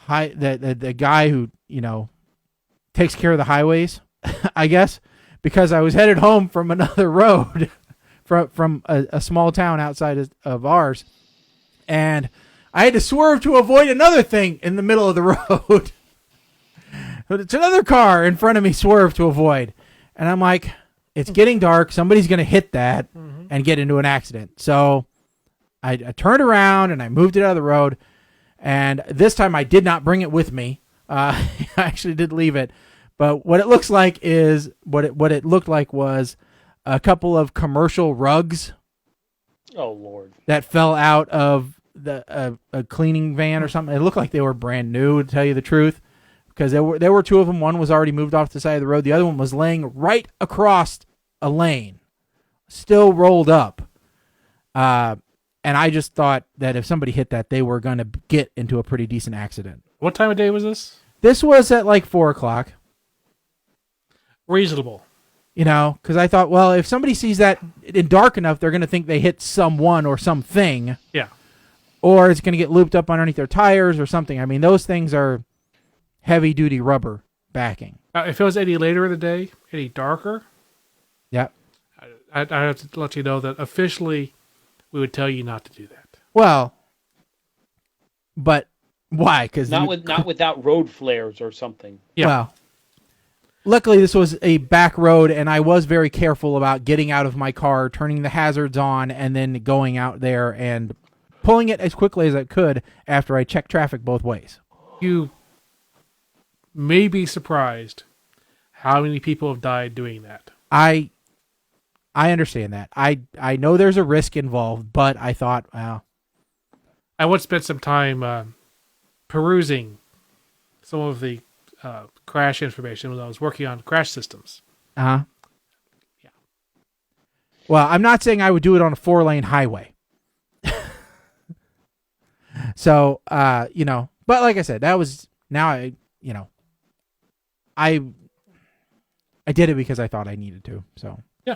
guy who takes care of the highways, I guess, because I was headed home from another road. From a small town outside of ours, and I had to swerve to avoid another thing in the middle of the road. It's another car in front of me, swerve to avoid. And I'm like, it's getting dark. Somebody's going to hit that and get into an accident. So I turned around and I moved it out of the road. And this time I did not bring it with me. I actually did leave it. But what it looks like is what it looked like was a couple of commercial rugs. Oh Lord! That fell out of a cleaning van or something. It looked like they were brand new, to tell you the truth, because there were two of them. One was already moved off the side of the road. The other one was laying right across a lane, still rolled up. And I just thought that if somebody hit that, they were going to get into a pretty decent accident. What time of day was this? This was at like 4:00. Reasonable. You know, because I thought, well, if somebody sees that in dark enough, they're going to think they hit someone or something. Yeah. Or it's going to get looped up underneath their tires or something. I mean, those things are heavy-duty rubber backing. If it was any later in the day, any darker, Yeah. I'd have to let you know that officially we would tell you not to do that. Well, but why? Because Not without road flares or something. Yeah. Well, luckily this was a back road, and I was very careful about getting out of my car, turning the hazards on, and then going out there and pulling it as quickly as I could after I checked traffic both ways. You may be surprised how many people have died doing that. I understand that. I know there's a risk involved, but I thought, well, I once spent some time perusing some of the crash information when I was working on crash systems. yeah. Yeah. Well, I'm not saying I would do it on a 4-lane highway. So, you know, but like I said, that was now I did it because I thought I needed to. So, Yeah.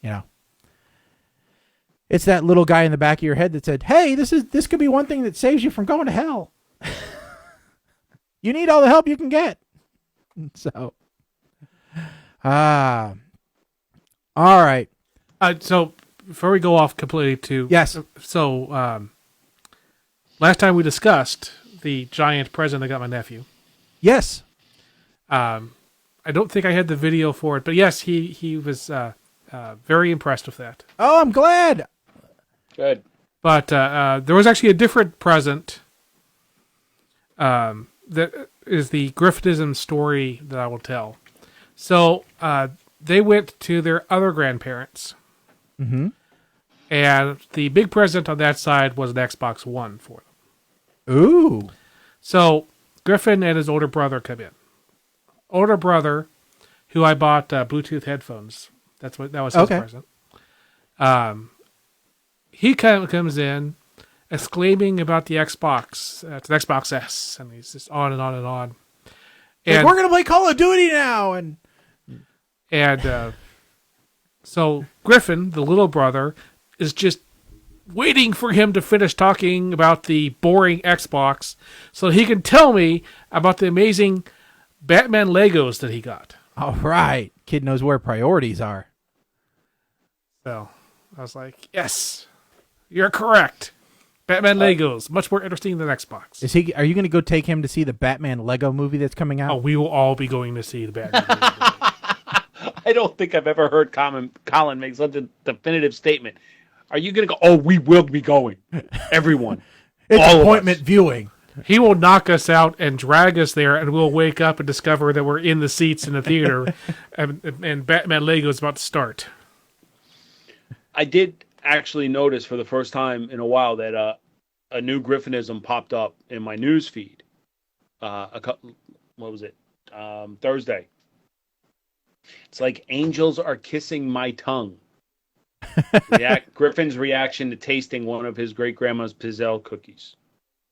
You know, it's that little guy in the back of your head that said, "Hey, this could be one thing that saves you from going to hell. You need all the help you can get." So, all right. So before we go off completely to Yes. So last time we discussed the giant present I got my nephew. Yes. I don't think I had the video for it, but yes, he was very impressed with that. Oh, I'm glad. Good. But there was actually a different present that is the Griffinism story that I will tell. So they went to their other grandparents. Mm-hmm. And the big present on that side was an Xbox One for them. Ooh. So Griffin and his older brother come in. Older brother, who I bought Bluetooth headphones. That was his present. He comes in exclaiming about the Xbox. It's an Xbox S, and he's just on and on and on. Like, And we're gonna play Call of Duty now, and so Griffin, the little brother, is just waiting for him to finish talking about the boring Xbox so he can tell me about the amazing Batman Legos that he got. all right, kid knows where priorities are. So I was like, yes, you're correct. Batman Legos, much more interesting than Xbox. Are you going to go take him to see the Batman Lego movie that's coming out? Oh, we will all be going to see the Batman Lego. I don't think I've ever heard Colin make such a definitive statement. Are you going to go? Oh, we will be going. Everyone. It's all of appointment us. viewing. He will knock us out and drag us there, and we'll wake up and discover that we're in the seats in the theater, and Batman Lego is about to start. I did actually notice for the first time in a while that a new Griffinism popped up in my news feed. What was it? Thursday. It's like angels are kissing my tongue. Griffin's reaction to tasting one of his great grandma's Pizzelle cookies.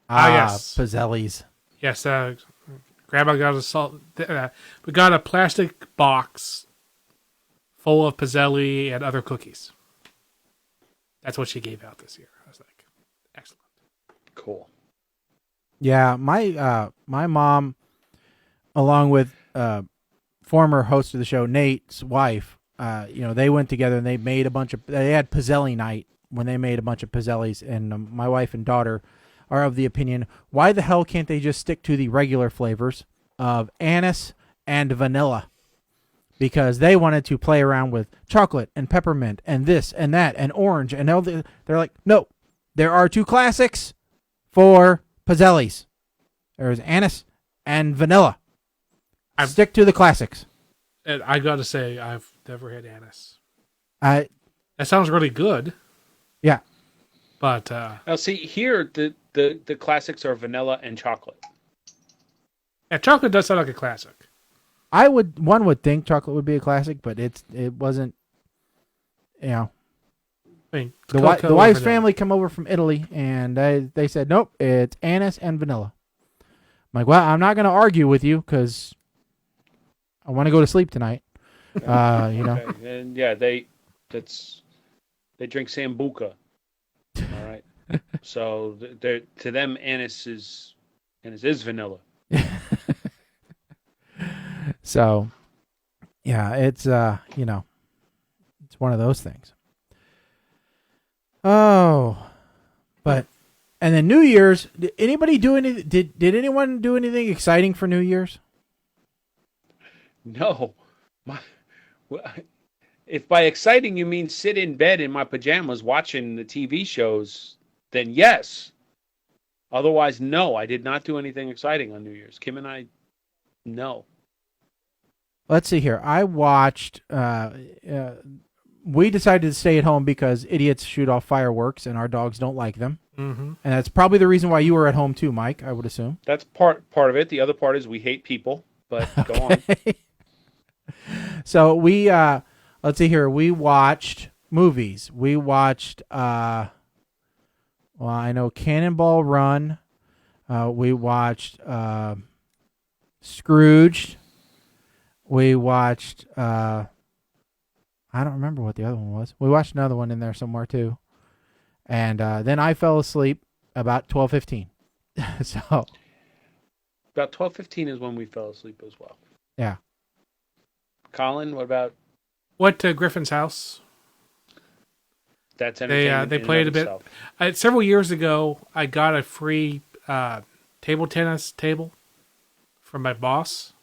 Yes. Pizzelli's. Yes, Grandma got we got a plastic box full of Pizzelli and other cookies. That's what she gave out this year. I was like, excellent. Cool. Yeah, my mom, along with former host of the show Nate's wife, they went together and they made they had Pizzelli night when they made a bunch of Pizzellis, and my wife and daughter are of the opinion, why the hell can't they just stick to the regular flavors of anise and vanilla? Because they wanted to play around with chocolate and peppermint and this and that and orange and all they're like, no, there are two classics for Pizzellis. There's anise and vanilla. Stick to the classics. And I got to say, I've never had anise. That sounds really good. Yeah. But now, see here, the classics are vanilla and chocolate. yeah, chocolate does sound like a classic. One would think chocolate would be a classic, but it wasn't. You know, I mean, the wife's family come over from Italy, and they said nope, it's anise and vanilla. I'm like, well, I'm not going to argue with you because I want to go to sleep tonight. You know, okay. And yeah, they drink sambuca. All right, so to them, anise is vanilla. So, yeah, it's you know, it's one of those things. Oh, but and then New Year's. Did anybody do any? Did anyone do anything exciting for New Year's? No, if by exciting you mean sit in bed in my pajamas watching the TV shows, then yes. Otherwise, no, I did not do anything exciting on New Year's. Kim and I, no. Let's see here. I watched. We decided to stay at home because idiots shoot off fireworks and our dogs don't like them. Mm-hmm. And that's probably the reason why you were at home too, Mike, I would assume. That's part of it. The other part is we hate people, but go on. So we, let's see here. We watched movies. We watched, well, I know Cannonball Run. We watched Scrooged. We watched, I don't remember what the other one was. We watched another one in there somewhere too. And then I fell asleep about 12:15. So about 12:15 is when we fell asleep as well. Yeah. Colin, what about? Went to Griffin's house. That's entertainment. They played a bit. Several years ago, I got a free table tennis table from my boss.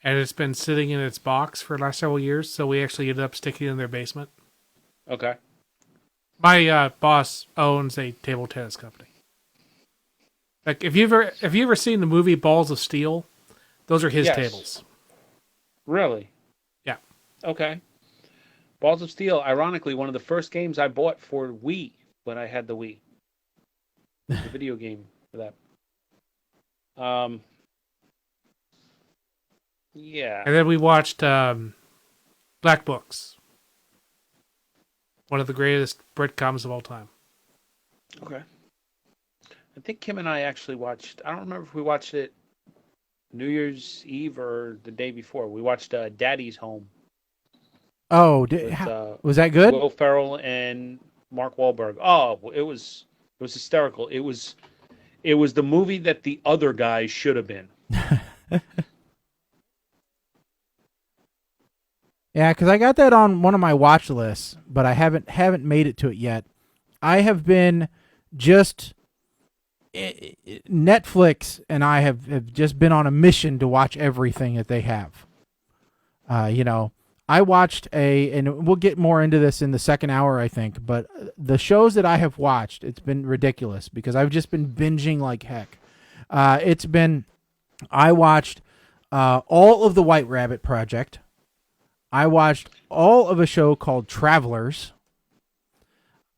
And it's been sitting in its box for the last several years, so we actually ended up sticking it in their basement. Okay. My boss owns a table tennis company. Like, have you ever seen the movie Balls of Steel? Those are his tables. Really? Yeah. Okay. Balls of Steel, ironically, one of the first games I bought for Wii when I had the Wii. The video game for that. Yeah. And then we watched Black Books. One of the greatest Britcoms of all time. Okay. I think Kim and I actually watched, I don't remember if we watched it New Year's Eve or the day before. We watched Daddy's Home. Oh, was that good? Will Ferrell and Mark Wahlberg. Oh, it was hysterical. It was the movie that the other guy should have been. Yeah, because I got that on one of my watch lists, but I haven't made it to it yet. I have been just Netflix, and I have just been on a mission to watch everything that they have. You know, I watched and we'll get more into this in the second hour, I think, but the shows that I have watched, it's been ridiculous because I've just been binging like heck. I watched all of the White Rabbit Project. I watched all of a show called Travelers.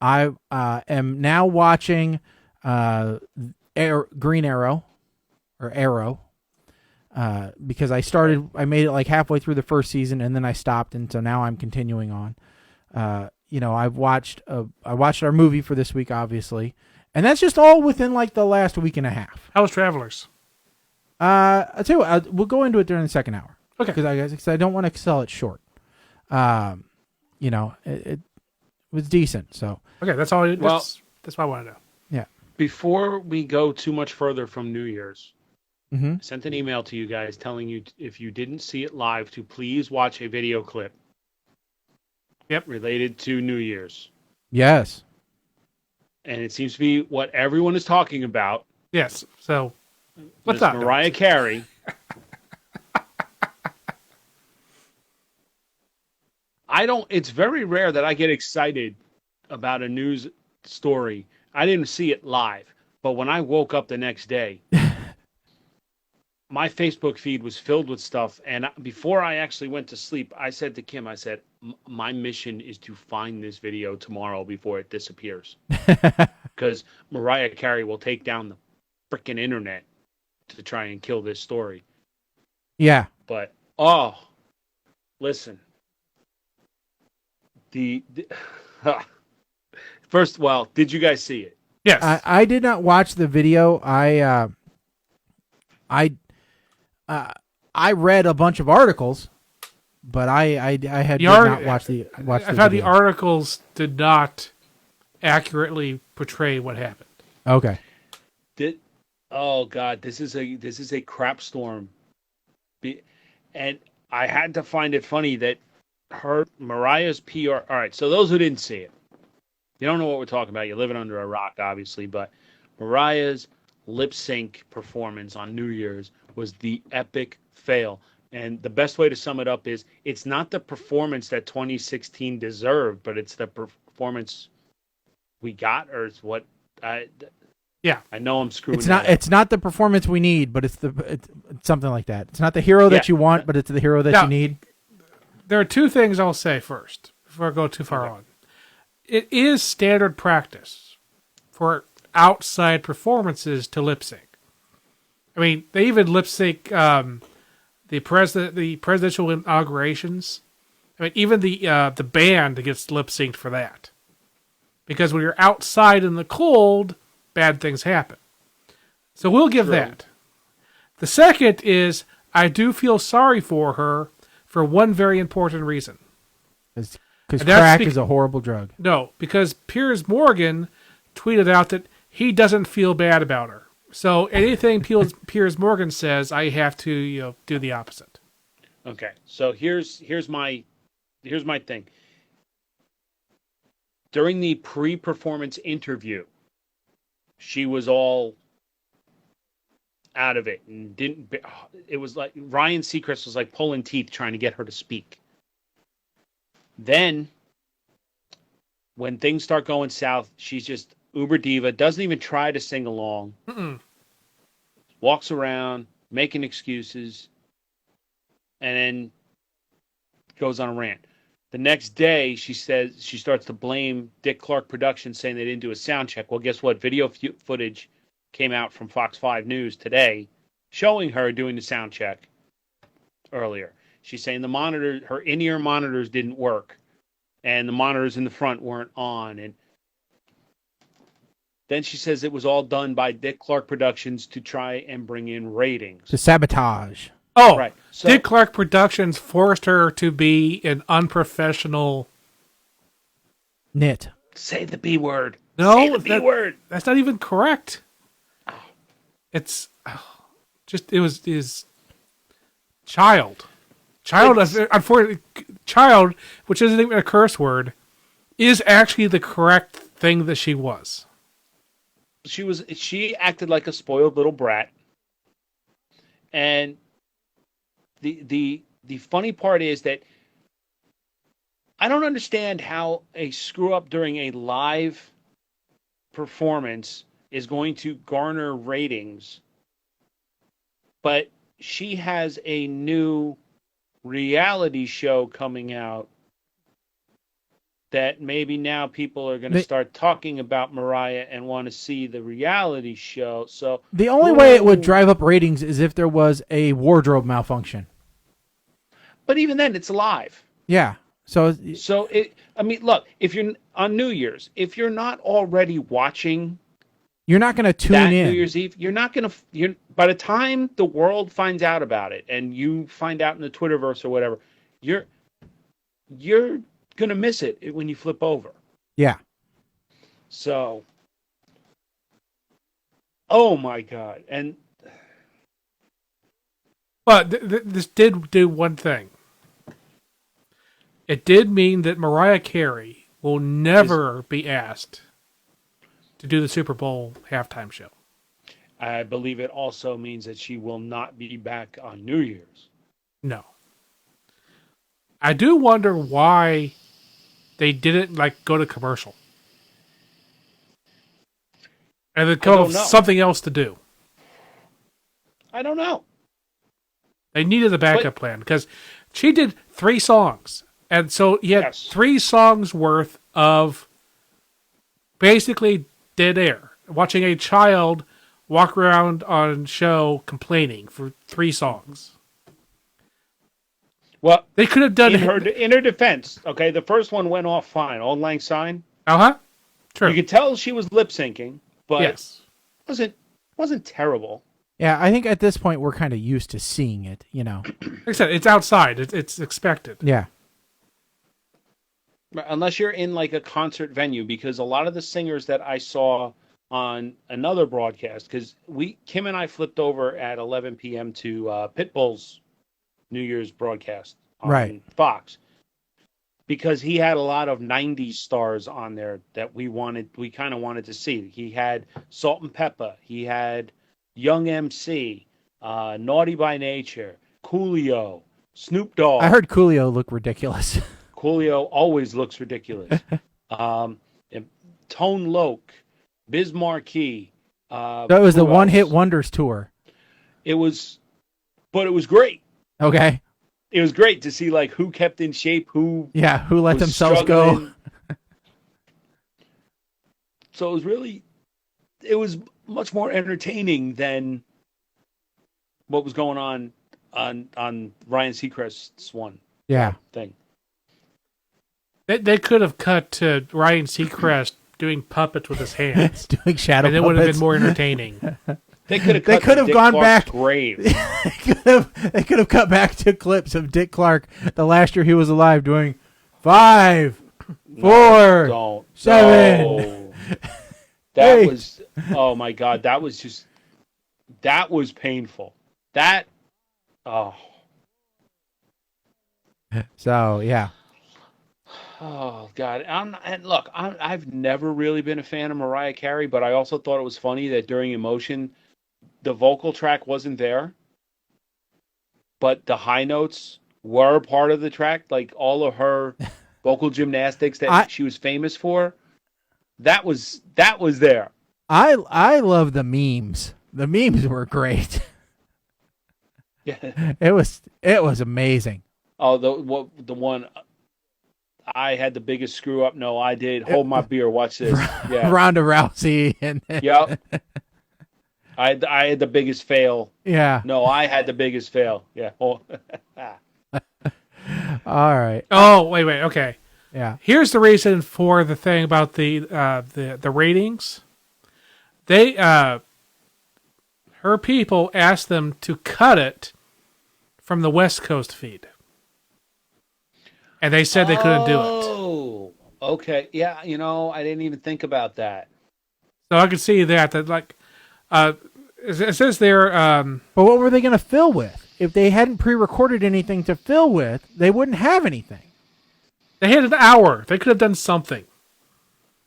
I am now watching Green Arrow, or Arrow, because I made it like halfway through the first season and then I stopped, and so now I'm continuing on. You know, I watched our movie for this week, obviously, and that's just all within like the last week and a half. How was Travelers? I'll tell you what, we'll go into it during the second hour. Okay. Because I don't want to sell it short. You know, it was decent. So okay, that's all. That's what I want to know. Yeah. Before we go too much further from New Year's, I sent an email to you guys telling you if you didn't see it live to please watch a video clip. Yep. Related to New Year's. Yes. And it seems to be what everyone is talking about. Yes. So what's Miss up, Mariah Carey. It's very rare that I get excited about a news story. I didn't see it live, but when I woke up the next day, my Facebook feed was filled with stuff. And before I actually went to sleep, I said to Kim, I said, my mission is to find this video tomorrow before it disappears. Because Mariah Carey will take down the freaking internet to try and kill this story. Yeah. But, listen. First, well, did you guys see it? Yes. I did not watch the video. I read a bunch of articles, but I did not watch the I found the articles did not accurately portray what happened. Okay. Oh God, this is a crap storm, and I had to find it funny that Mariah's PR. All right, so those who didn't see it, you don't know what we're talking about. You're living under a rock, obviously, but Mariah's lip sync performance on New Year's was the epic fail. And the best way to sum it up is it's not the performance that 2016 deserved, but it's the performance we got, or it's what yeah. I know I'm screwing It's not the performance we need, but it's something like that. It's not the hero that you want, but it's the hero that you need. There are two things I'll say first before I go too far on. It is standard practice for outside performances to lip sync. I mean, they even lip sync the presidential inaugurations. I mean, even the band gets lip synced for that. Because when you're outside in the cold, bad things happen. So we'll give that. The second is I do feel sorry for her for one very important reason. Because crack is a horrible drug. No, because Piers Morgan tweeted out that he doesn't feel bad about her. So anything Piers Morgan says, I have to do the opposite. Okay, so here's my thing. During the pre-performance interview, she was all out of it and didn't. It was like Ryan Seacrest was like pulling teeth trying to get her to speak. Then, when things start going south, she's just uber diva. Doesn't even try to sing along. Walks around making excuses, and then goes on a rant. The next day, she says she starts to blame Dick Clark Productions, saying they didn't do a sound check. Well, guess what? Video footage came out from Fox 5 News today showing her doing the sound check earlier. She's saying her in-ear monitors didn't work, and the monitors in the front weren't on. And then she says it was all done by Dick Clark Productions to try and bring in ratings. To sabotage. Oh, right. So, Dick Clark Productions forced her to be an unprofessional nit. Say the B word. No, say the B word. That's not even correct. It's it was his child. Unfortunately, child, which isn't even a curse word, is actually the correct thing that she was. She acted like a spoiled little brat, and the funny part is that I don't understand how a screw up during a live performance is going to garner ratings, but she has a new reality show coming out that maybe now people are going to start talking about Mariah and want to see the reality show. So the only way it would drive up ratings is if there was a wardrobe malfunction. But even then, it's live. Yeah. So look, if you're on New Year's, if you're not already watching, you're not going to tune in. New Year's Eve, you're not going to. By the time the world finds out about it, and you find out in the Twitterverse or whatever, you're going to miss it when you flip over. Yeah. So, oh my God, But this did do one thing. It did mean that Mariah Carey will never be asked to do the Super Bowl halftime show. I believe it also means that she will not be back on New Year's. No. I do wonder why they didn't go to commercial. And then come up with something else to do. I don't know. They needed a backup plan because she did 3 songs. And so you had 3 songs worth of basically dead air. Watching a child walk around on show complaining for 3 songs. Well, they could have done in her defense. Okay, the first one went off fine. Auld Lang Syne. True. You could tell she was lip syncing, but yes, wasn't terrible. Yeah, I think at this point we're kind of used to seeing it. You know, like I said, it's outside. It's expected. Yeah. Unless you're in like a concert venue, because a lot of the singers that I saw on another broadcast, because Kim and I flipped over at 11 p.m. to Pitbull's New Year's broadcast on Fox, because he had a lot of 90s stars on there that we kind of wanted to see. He had Salt and Pepper, he had Young MC, Naughty by Nature, Coolio, Snoop Dogg. I heard Coolio look ridiculous. Coolio always looks ridiculous. Tone Loc, Biz Markie. That was the One Hit Wonders tour. It was great. Okay. It was great to see like who kept in shape, who let themselves go. So it was much more entertaining than what was going on Ryan Seacrest's one thing. They could have cut to Ryan Seacrest doing puppets with his hands, doing shadow, and it would have been more entertaining. They could have gone Clark's back. Grave. They could have cut back to clips of Dick Clark the last year he was alive doing 5, 4, 7. No. That was, oh my God, that was painful. So yeah. Oh God! I've never really been a fan of Mariah Carey, but I also thought it was funny that during Emotion, the vocal track wasn't there, but the high notes were part of the track. Like all of her vocal gymnastics that she was famous for, that was there. I love the memes. The memes were great. Yeah, it was amazing. Oh, the one. I had the biggest screw up. No, I did. Hold my beer. Watch this. Yeah. Ronda Rousey. Yep. I had the biggest fail. Yeah. No, I had the biggest fail. Yeah. Oh. All right. Oh, wait. Okay. Yeah. Here's the reason for the thing about the ratings. They her people asked them to cut it from the West Coast feed. And they said they couldn't do it. Oh, okay. Yeah, I didn't even think about that. So I could see that like, it says there. But what were they going to fill with? If they hadn't pre-recorded anything to fill with, they wouldn't have anything. They had an hour. They could have done something.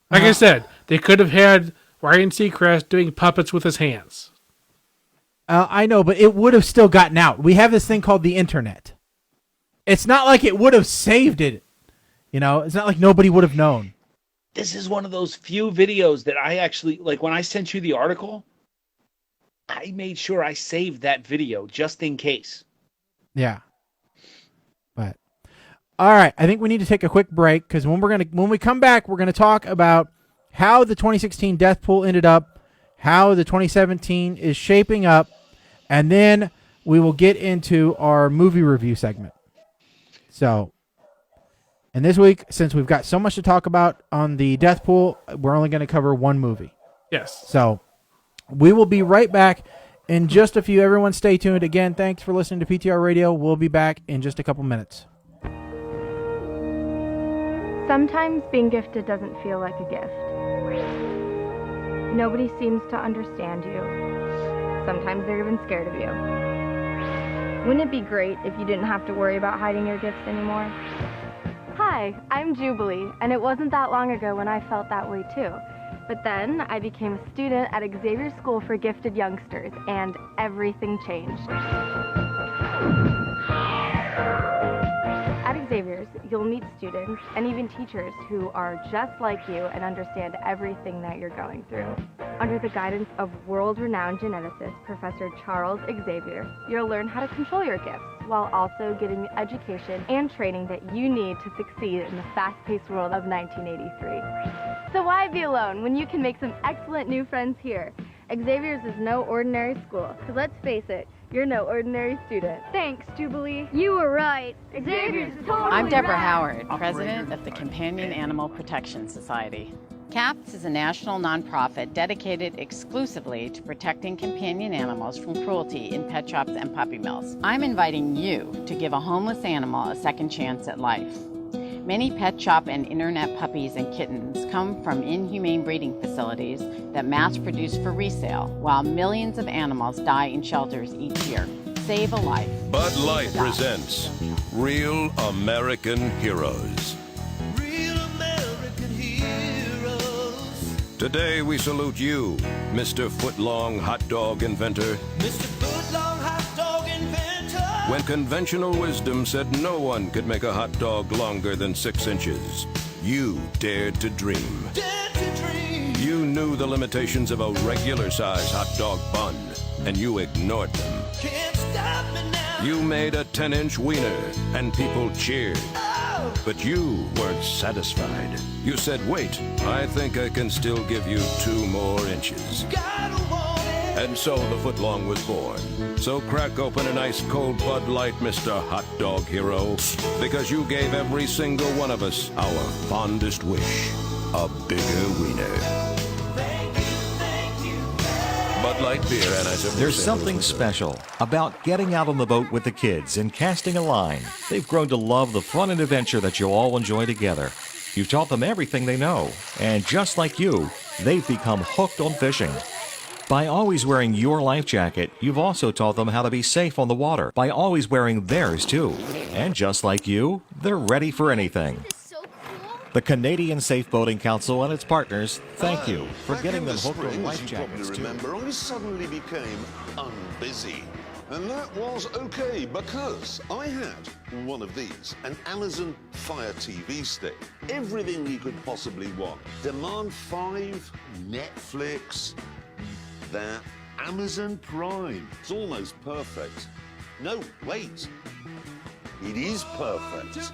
Like I said, they could have had Ryan Seacrest doing puppets with his hands. I know, but it would have still gotten out. We have this thing called the internet. It's not like it would have saved it. It's not like nobody would have known. This is one of those few videos that I actually, like when I sent you the article, I made sure I saved that video just in case. Yeah. But, all right. I think we need to take a quick break because when we come back, we're going to talk about how the 2016 death pool ended up, how the 2017 is shaping up, and then we will get into our movie review segment. So, and this week, since we've got so much to talk about on the death pool, we're only going to cover one movie. Yes. So, we will be right back in just a few. Everyone stay tuned. Again, thanks for listening to PTR Radio. We'll be back in just a couple minutes. Sometimes being gifted doesn't feel like a gift. Nobody seems to understand you. Sometimes they're even scared of you. Wouldn't it be great if you didn't have to worry about hiding your gifts anymore? Hi, I'm Jubilee, and it wasn't that long ago when I felt that way too. But then I became a student at Xavier School for Gifted Youngsters, and everything changed. At Xavier's, you'll meet students and even teachers who are just like you and understand everything that you're going through. Under the guidance of world-renowned geneticist Professor Charles Xavier, you'll learn how to control your gifts while also getting the education and training that you need to succeed in the fast-paced world of 1983. So why be alone when you can make some excellent new friends here? Xavier's is no ordinary school, because let's face it, you're no ordinary student. Thanks, Jubilee. You were right. Xavier's is totally I'm Deborah rad. Howard, president of the Companion Animal Protection Society. CAPS is a national nonprofit dedicated exclusively to protecting companion animals from cruelty in pet shops and puppy mills. I'm inviting you to give a homeless animal a second chance at life. Many pet shop and internet puppies and kittens come from inhumane breeding facilities that mass produce for resale, while millions of animals die in shelters each year. Save a life. Bud Light presents Real American Heroes. Real American heroes. Today we salute you, Mr. Footlong Hot Dog Inventor. Mr. Footlong Hot Dog Inventor. When conventional wisdom said no one could make a hot dog longer than 6 inches, you dared to dream. Dared to dream. You knew the limitations of a regular-size hot dog bun, and you ignored them. Can't stop me now. You made a 10-inch wiener, and people cheered. Oh. But you weren't satisfied. You said, wait, I think I can still give you 2 more inches. Gotta want it. And so the footlong was born. So crack open an ice cold Bud Light, Mr. Hot Dog Hero, because you gave every single one of us our fondest wish, a bigger wiener. Thank you. Bud Light Beer, Anheuser-Busch. There's something special about getting out on the boat with the kids and casting a line. They've grown to love the fun and adventure that you'll all enjoy together. You've taught them everything they know, and just like you, they've become hooked on fishing. By always wearing your life jacket, you've also taught them how to be safe on the water by always wearing theirs too. And just like you, they're ready for anything. The Canadian Safe Boating Council and its partners thank you for getting them hooked on life jackets too. Remember, I suddenly became unbusy. And that was okay because I had one of these, an Amazon Fire TV stick. Everything you could possibly want. Demand 5, Netflix, that Amazon Prime. It's almost perfect. No, wait. It is perfect.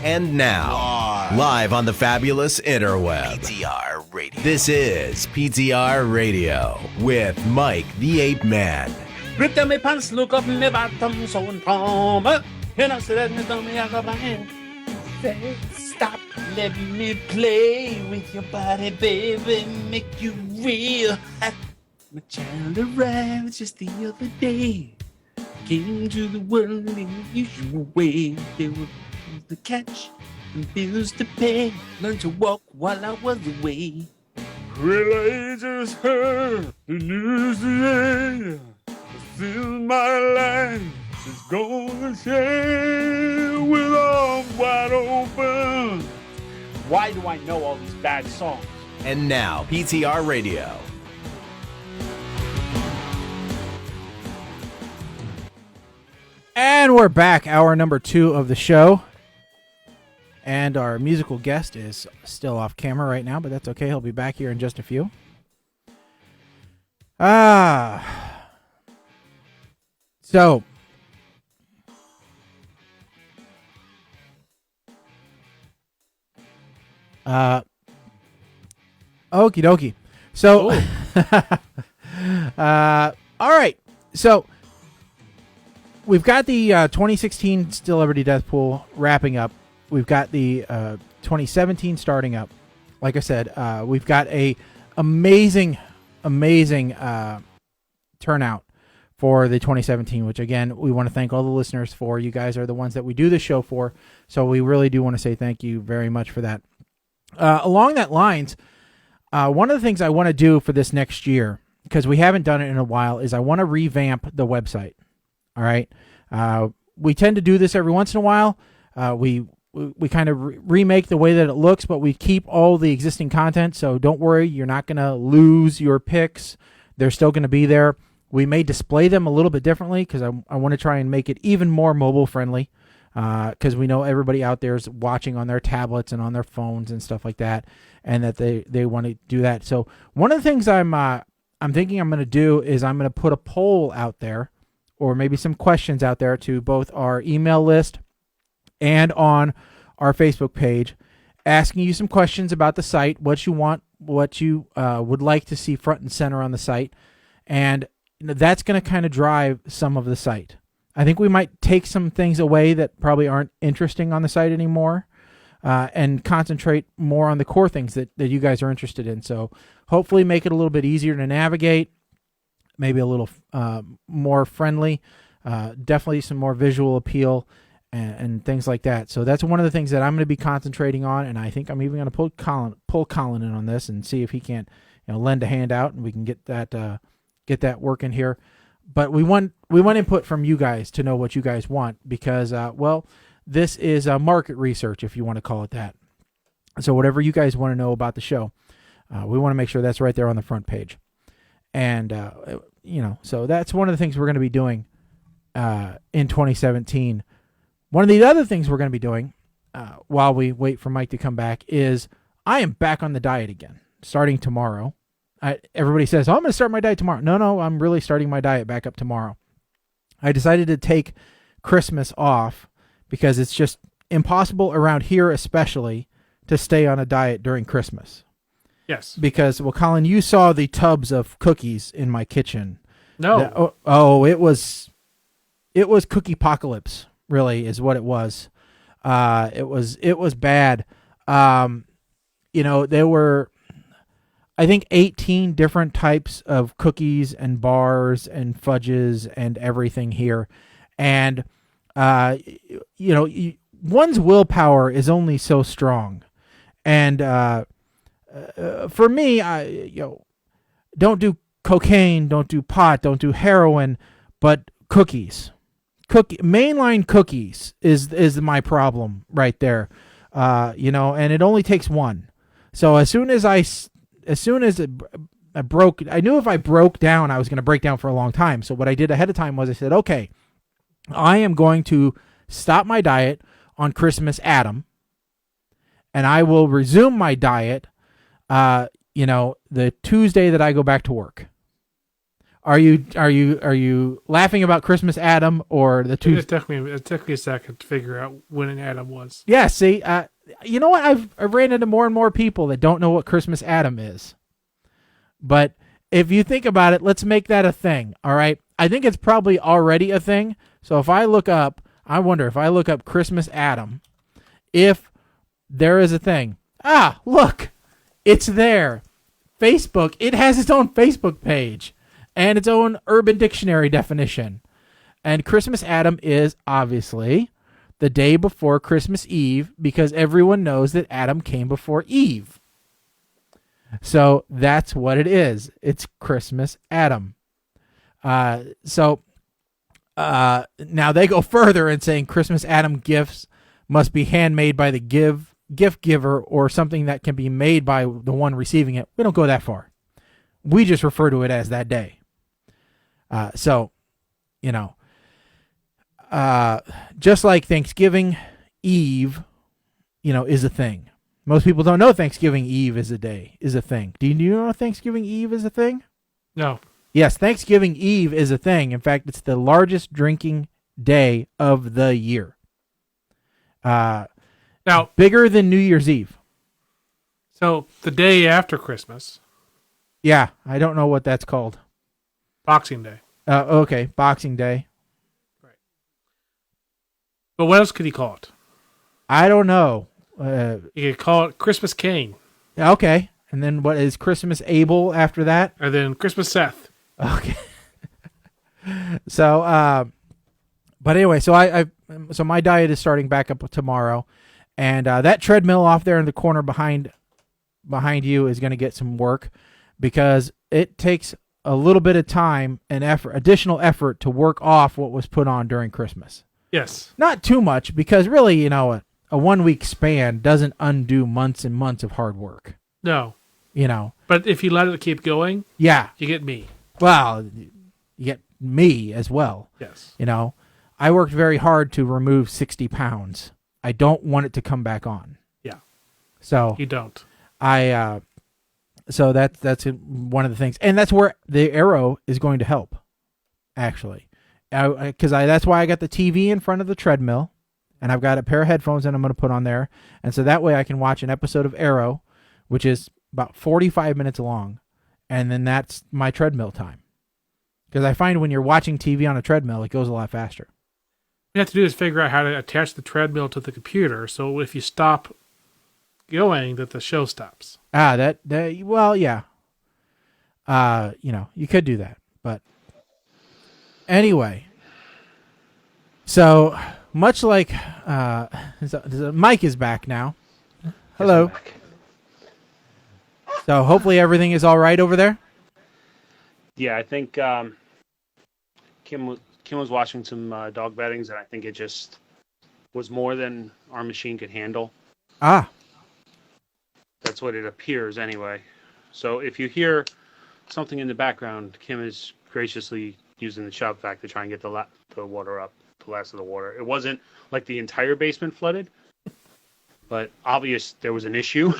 And now, live on the fabulous interweb, PTR Radio. this is PTR Radio with Mike the Ape Man. Rip down my pants, look up my bottom, so informer. You know, so let me down me, I got my hand. Say, stop, let me play with your body, baby, make you real. My child arrived just the other day. Came to the world in the usual way. There were bills to catch and bills to pay. Learned to walk while I was away. Well, I just heard the news today. Filled my life. It's gonna change with arms wide open. Why do I know all these bad songs? And now, PTR Radio. And we're back, hour number 2 of the show. And our musical guest is still off camera right now, but that's okay. He'll be back here in just a few. So, okie dokie. So, all right. So, we've got the 2016 Celebrity Death Pool wrapping up. We've got the 2017 starting up. Like I said, we've got a amazing turnout for the 2017, which again, we want to thank all the listeners for. You guys are the ones that we do this show for. So we really do want to say thank you very much for that. Along that lines, one of the things I want to do for this next year, because we haven't done it in a while, is I want to revamp the website. All right. We tend to do this every once in a while. We kind of remake the way that it looks, but we keep all the existing content. So don't worry, you're not going to lose your picks. They're still going to be there. We may display them a little bit differently because I want to try and make it even more mobile friendly. because we know everybody out there is watching on their tablets and on their phones and stuff like that, and that they want to do that. So one of the things I'm thinking I'm going to do is I'm going to put a poll out there, or maybe some questions out there to both our email list and on our Facebook page, asking you some questions about the site, what you want, what you would like to see front and center on the site, and that's going to kind of drive some of the site. I think we might take some things away that probably aren't interesting on the site anymore, and concentrate more on the core things that you guys are interested in. So hopefully make it a little bit easier to navigate, maybe a little more friendly, definitely some more visual appeal and things like that. So that's one of the things that I'm going to be concentrating on, and I think I'm even going to pull Colin in on this and see if he can't lend a hand out, and we can get that working here. But we want input from you guys to know what you guys want, because this is market research, if you want to call it that. So whatever you guys want to know about the show, we want to make sure that's right there on the front page. And so that's one of the things we're going to be doing in 2017. One of the other things we're going to be doing while we wait for Mike to come back is I am back on the diet again, starting tomorrow. Everybody says, I'm going to start my diet tomorrow. No, I'm really starting my diet back up tomorrow. I decided to take Christmas off because it's just impossible around here, especially, to stay on a diet during Christmas. Yes. Because, Colin, you saw the tubs of cookies in my kitchen. No. It was cookie apocalypse, really, is what it was. It was bad. There were, I think, 18 different types of cookies and bars and fudges and everything here. And, one's willpower is only so strong. And for me, don't do cocaine, don't do pot, don't do heroin, but cookies. Mainline cookies is my problem right there. And it only takes one. So as soon as I broke, I knew if I broke down, I was going to break down for a long time. So what I did ahead of time was I said, okay, I am going to stop my diet on Christmas Adam, and I will resume my diet, the Tuesday that I go back to work. Are you laughing about Christmas Adam or the Tuesday? It took me a second to figure out when an Adam was. Yeah, see, you know what? I've ran into more and more people that don't know what Christmas Adam is. But if you think about it, let's make that a thing, all right? I think it's probably already a thing. So if I look up Christmas Adam, if there is a thing. Look, it's there. Facebook, it has its own Facebook page and its own Urban Dictionary definition. And Christmas Adam is obviously the day before Christmas Eve, because everyone knows that Adam came before Eve. So that's what it is. It's Christmas Adam. Now they go further in saying Christmas Adam gifts must be handmade by the gift giver or something that can be made by the one receiving it. We don't go that far. We just refer to it as that day. Just like Thanksgiving Eve, is a thing. Most people don't know Thanksgiving Eve is a thing. Do you know Thanksgiving Eve is a thing? No. Yes, Thanksgiving Eve is a thing. In fact, it's the largest drinking day of the year. Now, bigger than New Year's Eve. So the day after Christmas. Yeah, I don't know what that's called. Boxing Day. Okay, Boxing Day. Right. But what else could he call it? I don't know. You could call it Christmas Cain. Okay. And then what is Christmas Abel after that? And then Christmas Seth. Okay. So, but anyway, so so my diet is starting back up tomorrow, and that treadmill off there in the corner behind you is going to get some work, because it takes a little bit of time and additional effort to work off what was put on during Christmas. Yes. Not too much, because really, a 1 week span doesn't undo months and months of hard work. No. But if you let it keep going, yeah, you get me. Well, you get me as well. Yes. I worked very hard to remove 60 pounds. I don't want it to come back on. Yeah. So You don't. So that's one of the things, and that's where the Arrow is going to help, actually, because that's why I got the TV in front of the treadmill, and I've got a pair of headphones that I'm going to put on there, and so that way I can watch an episode of Arrow, which is about 45 minutes long, and then that's my treadmill time. Because I find when you're watching TV on a treadmill, it goes a lot faster. What you have to do is figure out how to attach the treadmill to the computer, so if you stop going, that the show stops. Well, yeah. You could do that, but anyway. So much like Mike is back now. Hello. So hopefully everything is all right over there. Yeah, I think Kim was watching some dog beddings, and I think it just was more than our machine could handle. Ah. That's what it appears anyway. So if you hear something in the background, Kim is graciously using the shop vac to try and get the water up, the last of the water. It wasn't like the entire basement flooded, but obvious there was an issue.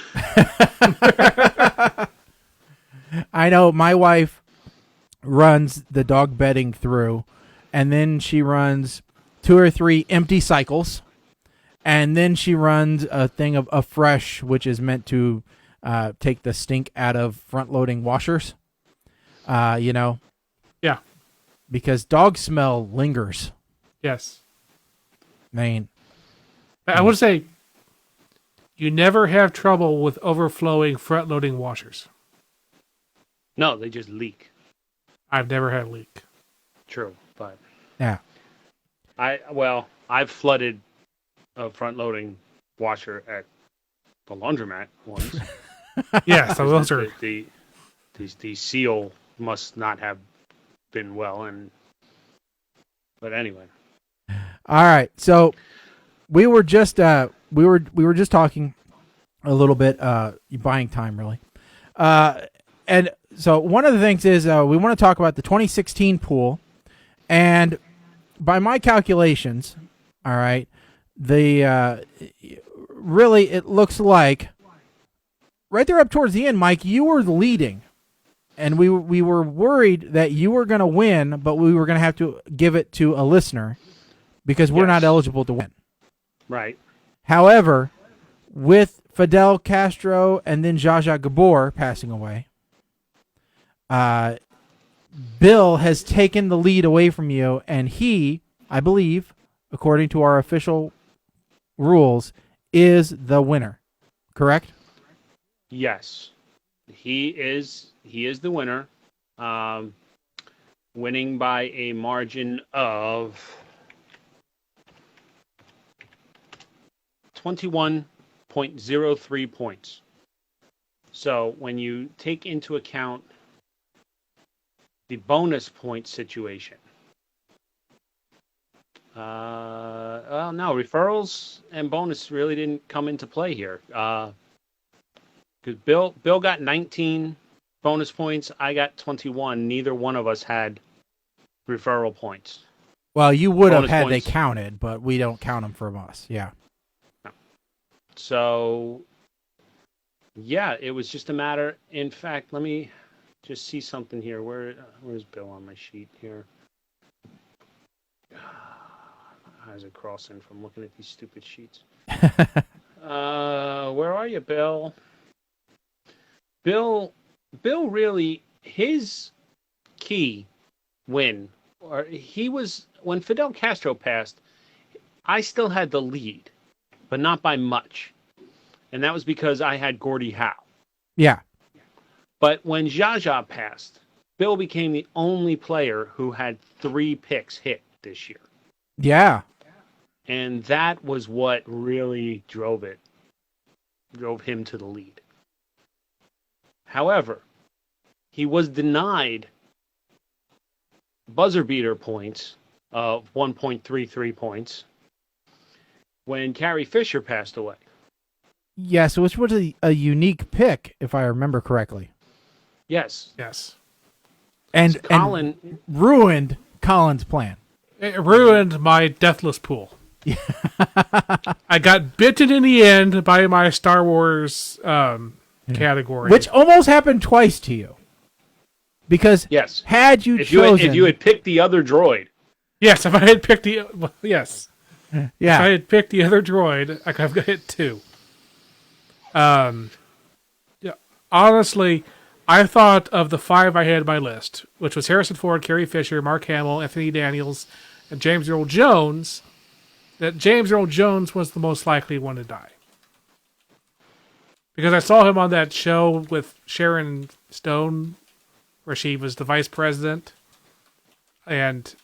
I know my wife runs the dog bedding through, and then she runs 2 or 3 empty cycles. And then she runs a thing of a fresh, which is meant to take the stink out of front-loading washers. Yeah. Because dog smell lingers. Yes. I would say you never have trouble with overflowing front-loading washers. No, they just leak. I've never had a leak. True, but yeah. I've flooded a front-loading washer at the laundromat once. Yeah, so those are the seal must not have been well, but anyway. All right, so we were just talking a little bit buying time really, and so one of the things is we want to talk about the 2016 pool, and by my calculations, all right. Really, it looks like right there up towards the end, Mike, you were leading, and we were worried that you were going to win, but we were going to have to give it to a listener because we're not eligible to win. Right. However, with Fidel Castro and then Zsa Zsa Gabor passing away, Bill has taken the lead away from you, and he, I believe, according to our official rules, is the winner. Correct? Yes. He is the winner. Winning by a margin of 21.03 points. So when you take into account the bonus point situation, no, referrals and bonus really didn't come into play here. Because Bill got 19 bonus points, I got 21. Neither one of us had referral points. Well, you would have Bonus had points. they counted, but we don't count them from us. Yeah. No. So, yeah, it was just a matter. In fact, let me just see something here. Where's Bill on my sheet here? Eyes are crossing from looking at these stupid sheets. Where are you, Bill? Bill really, his key win, or he was, when Fidel Castro passed, I still had the lead, but not by much. And that was because I had Gordie Howe. Yeah. But when Zsa Zsa passed, Bill became the only player who had 3 picks hit this year. Yeah. And that was what really drove him to the lead. However, he was denied buzzer beater points of 1.33 points when Carrie Fisher passed away. Yes, which was a unique pick, if I remember correctly. Yes. Yes. And, Colin and ruined Colin's plan. It ruined my Deathless pool. I got bitten in the end by my Star Wars category. Which almost happened twice to you. Because Yes. had you If chosen... you had picked the other droid, Yes, if I had picked the... Well, yes. yeah. If I had picked the other droid, I could have hit 2. Yeah, honestly, I thought of the 5 I had on my list, which was Harrison Ford, Carrie Fisher, Mark Hamill, Anthony Daniels, and James Earl Jones, that James Earl Jones was the most likely one to die. Because I saw him on that show with Sharon Stone, where she was the vice president. And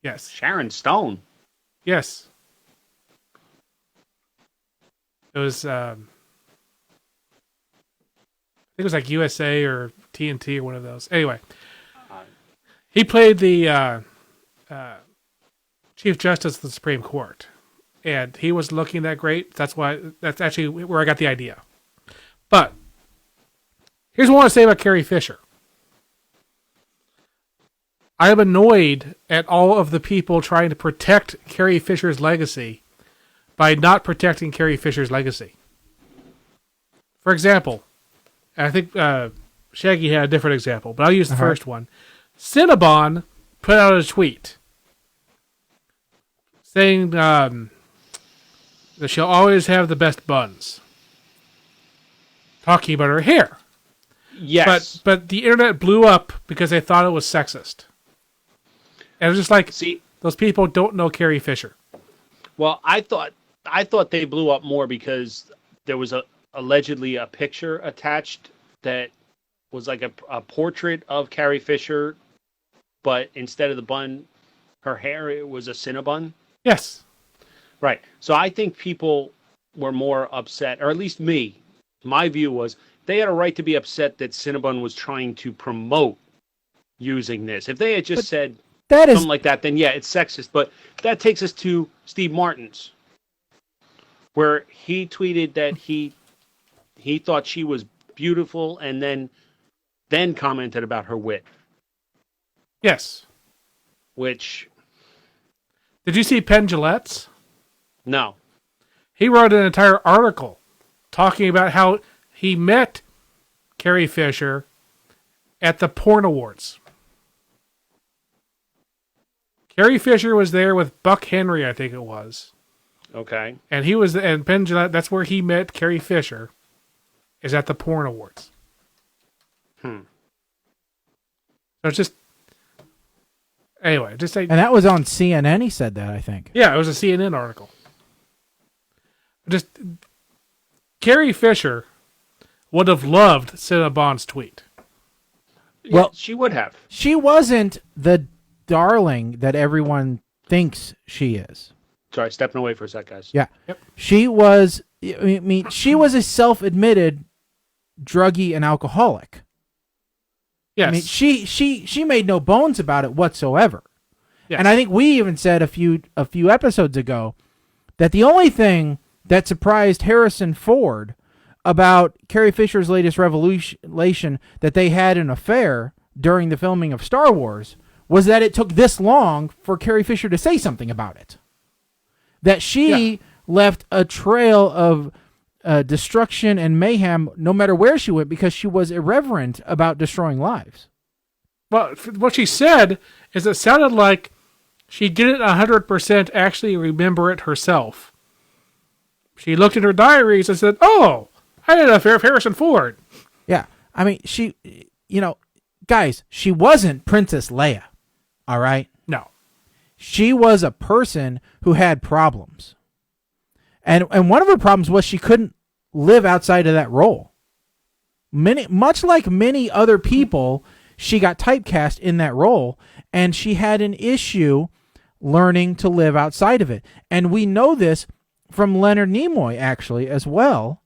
yes. Sharon Stone. Yes. It was, I think it was like USA or TNT or one of those. Anyway, he played the Chief Justice of the Supreme Court, and he was looking that great. That's actually where I got the idea. But here's what I want to say about Carrie Fisher. I am annoyed at all of the people trying to protect Carrie Fisher's legacy by not protecting Carrie Fisher's legacy. For example, I think Shaggy had a different example, but I'll use the first one. Cinnabon put out a tweet saying that she'll always have the best buns. Talking about her hair. Yes. But the internet blew up because they thought it was sexist. And it was just like, See, those people don't know Carrie Fisher. well, I thought they blew up more because there was allegedly a picture attached that was like a portrait of Carrie Fisher, but instead of the bun, her hair, it was a Cinnabon. Yes. Right. So I think people were more upset, or at least me. My view was they had a right to be upset that Cinnabon was trying to promote using this. If they had just said something like that, then yeah, it's sexist. But that takes us to Steve Martin's, where he tweeted that he thought she was beautiful, and then commented about her wit. Yes. Which, did you see Penn Jillette's? no. He wrote an entire article talking about how he met Carrie Fisher at the Porn Awards. Carrie Fisher was there with Buck Henry, I think it was. Okay. And Penn Jillette, that's where he met Carrie Fisher, is at the Porn Awards. So it's just, anyway, just say. And that was on CNN, he said that, I think. Yeah, it was a CNN article. Just, Carrie Fisher would have loved Cinnabon's tweet. Well, she would have. She wasn't the darling that everyone thinks she is. Sorry, stepping away for a sec, guys. Yeah. Yep. She was, I mean, she was a self-admitted druggie and alcoholic. Yes. I mean, she made no bones about it whatsoever. Yes. And I think we even said a few episodes ago that the only thing that surprised Harrison Ford about Carrie Fisher's latest revelation that they had an affair during the filming of Star Wars was that it took this long for Carrie Fisher to say something about it. That she left a trail of destruction and mayhem no matter where she went because she was irreverent about destroying lives. Well, what she said is it sounded like she didn't 100% actually remember it herself. She looked at her diaries and said, "Oh, I had an affair with Harrison Ford." Yeah. I mean, she, guys, she wasn't Princess Leia. All right? No. She was a person who had problems. And one of her problems was she couldn't live outside of that role. Much like many other people, she got typecast in that role, and she had an issue learning to live outside of it. And we know this from Leonard Nimoy, actually, as well,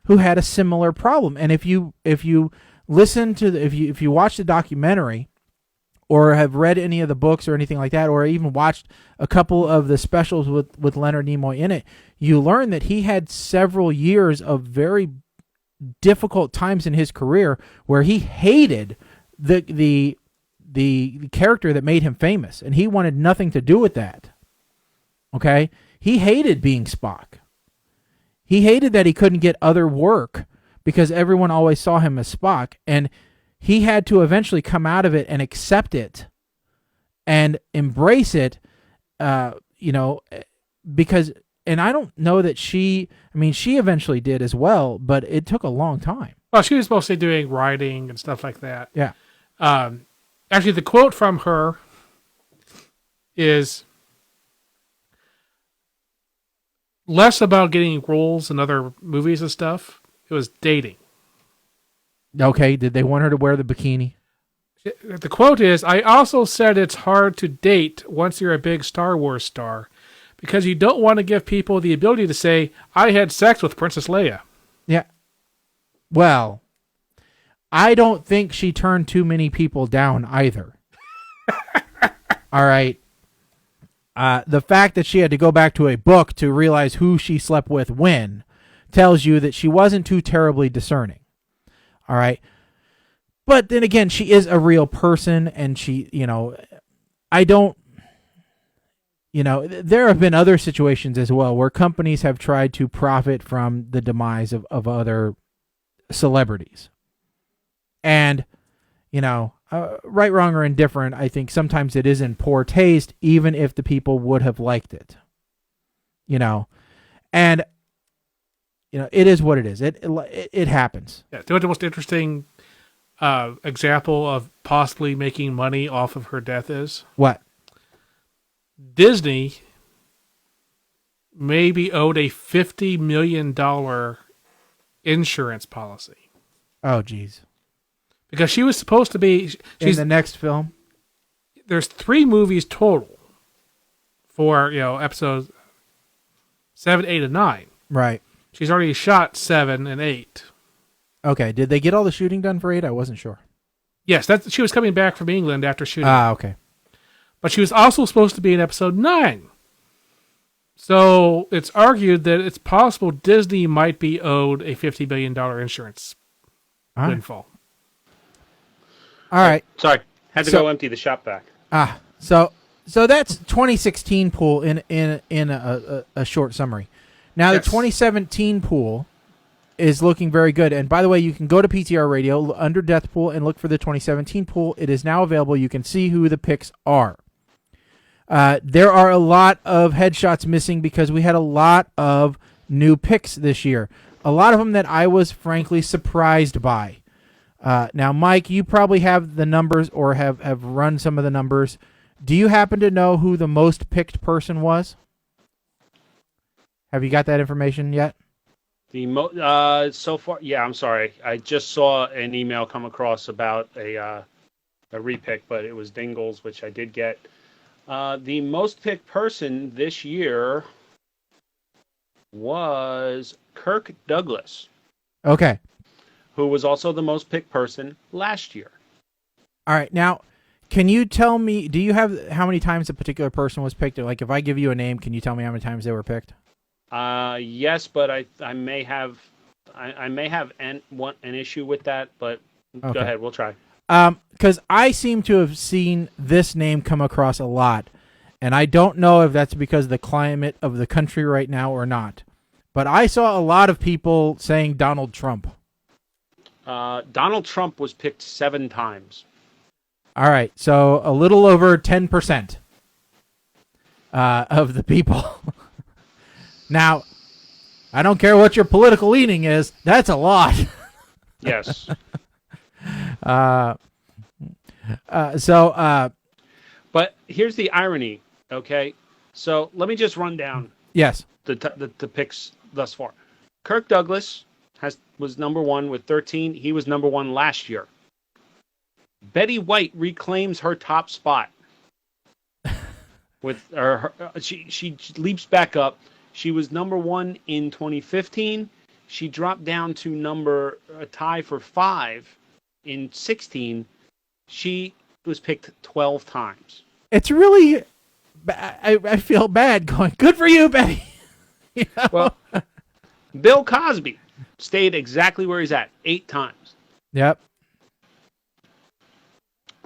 who had a similar problem. And if you listen to if you watch the documentary or have read any of the books or anything like that, or even watched a couple of the specials with Leonard Nimoy in it, you learn that he had several years of very difficult times in his career where he hated the the character that made him famous, and he wanted nothing to do with that. Okay? He hated being Spock. He hated that he couldn't get other work because everyone always saw him as Spock, and he had to eventually come out of it and accept it and embrace it, because, and I don't know that she eventually did as well, but it took a long time. Well, she was mostly doing writing and stuff like that. Yeah. Actually, the quote from her is less about getting roles in other movies and stuff. It was dating. Okay, did they want her to wear the bikini? The quote is, I also said it's hard to date once you're a big Star Wars star because you don't want to give people the ability to say, I had sex with Princess Leia. Yeah. Well, I don't think she turned too many people down either. All right. The fact that she had to go back to a book to realize who she slept with when tells you that she wasn't too terribly discerning. All right. But then again, she is a real person, and she, there have been other situations as well where companies have tried to profit from the demise of other celebrities. And, right, wrong, or indifferent, I think sometimes it is in poor taste, even if the people would have liked it. And, it is what it is. It happens. Yeah, the most interesting example of possibly making money off of her death is? What? Disney maybe owed a $50 million insurance policy. Oh, geez. Because she was supposed to be... in the next film? There's 3 movies total for, episodes 7, 8, and 9. Right. She's already shot 7 and 8. Okay, did they get all the shooting done for 8? I wasn't sure. Yes, she was coming back from England after shooting. Okay. But she was also supposed to be in episode 9. So it's argued that it's possible Disney might be owed a $50 million insurance windfall. All right. Sorry, had to go empty the shop vac. So that's 2016 pool in a short summary. Now the 2017 pool is looking very good. And by the way, you can go to PTR Radio under Death Pool and look for the 2017 pool. It is now available. You can see who the picks are. There are a lot of headshots missing because we had a lot of new picks this year. A lot of them that I was frankly surprised by. Now, Mike, you probably have the numbers or have run some of the numbers. Do you happen to know who the most picked person was? Have you got that information yet? So far, yeah. I'm sorry. I just saw an email come across about a repick, but it was Dingles, which I did get. The most picked person this year was Kirk Douglas. Okay. Who was also the most picked person last year. All right. Now, can you tell me, do you have how many times a particular person was picked? Like, if I give you a name, can you tell me how many times they were picked? Yes, but I may have an issue with that, but okay. Go ahead, we'll try. Because I seem to have seen this name come across a lot, and I don't know if that's because of the climate of the country right now or not. But I saw a lot of people saying Donald Trump. Donald Trump was picked 7 times. All right, so a little over 10% of the people. Now, I don't care what your political leaning is. That's a lot. Yes. But here's the irony, okay? So let me just run down. Yes. The picks thus far. Kirk Douglas was number 1 with 13. He was number 1 last year. Betty White reclaims her top spot. With she leaps back up. She was number 1 in 2015. She dropped down to a tie for 5 in 16. She was picked 12 times. It's really, I feel bad going, good for you, Betty. You know? Well, Bill Cosby stayed exactly where he's at, 8 times. Yep.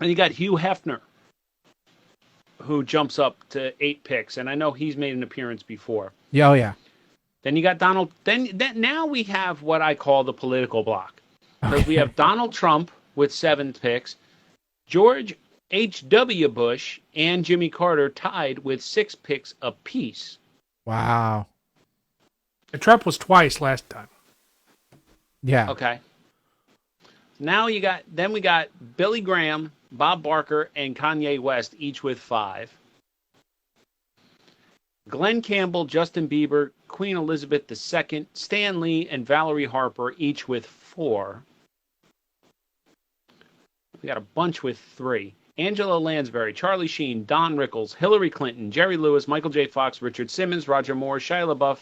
And you got Hugh Hefner, who jumps up to 8 picks, and I know he's made an appearance before. Yeah, oh yeah. Then you got Donald. Now we have what I call the political block, because we have Donald Trump with 7 picks, George H.W. Bush and Jimmy Carter tied with 6 picks apiece. Wow. And Trump was twice last time. Yeah. Okay. Now we got Billy Graham, Bob Barker, and Kanye West, each with 5. Glenn Campbell, Justin Bieber, Queen Elizabeth II, Stan Lee, and Valerie Harper, each with 4. We got a bunch with 3. Angela Lansbury, Charlie Sheen, Don Rickles, Hillary Clinton, Jerry Lewis, Michael J. Fox, Richard Simmons, Roger Moore, Shia LaBeouf,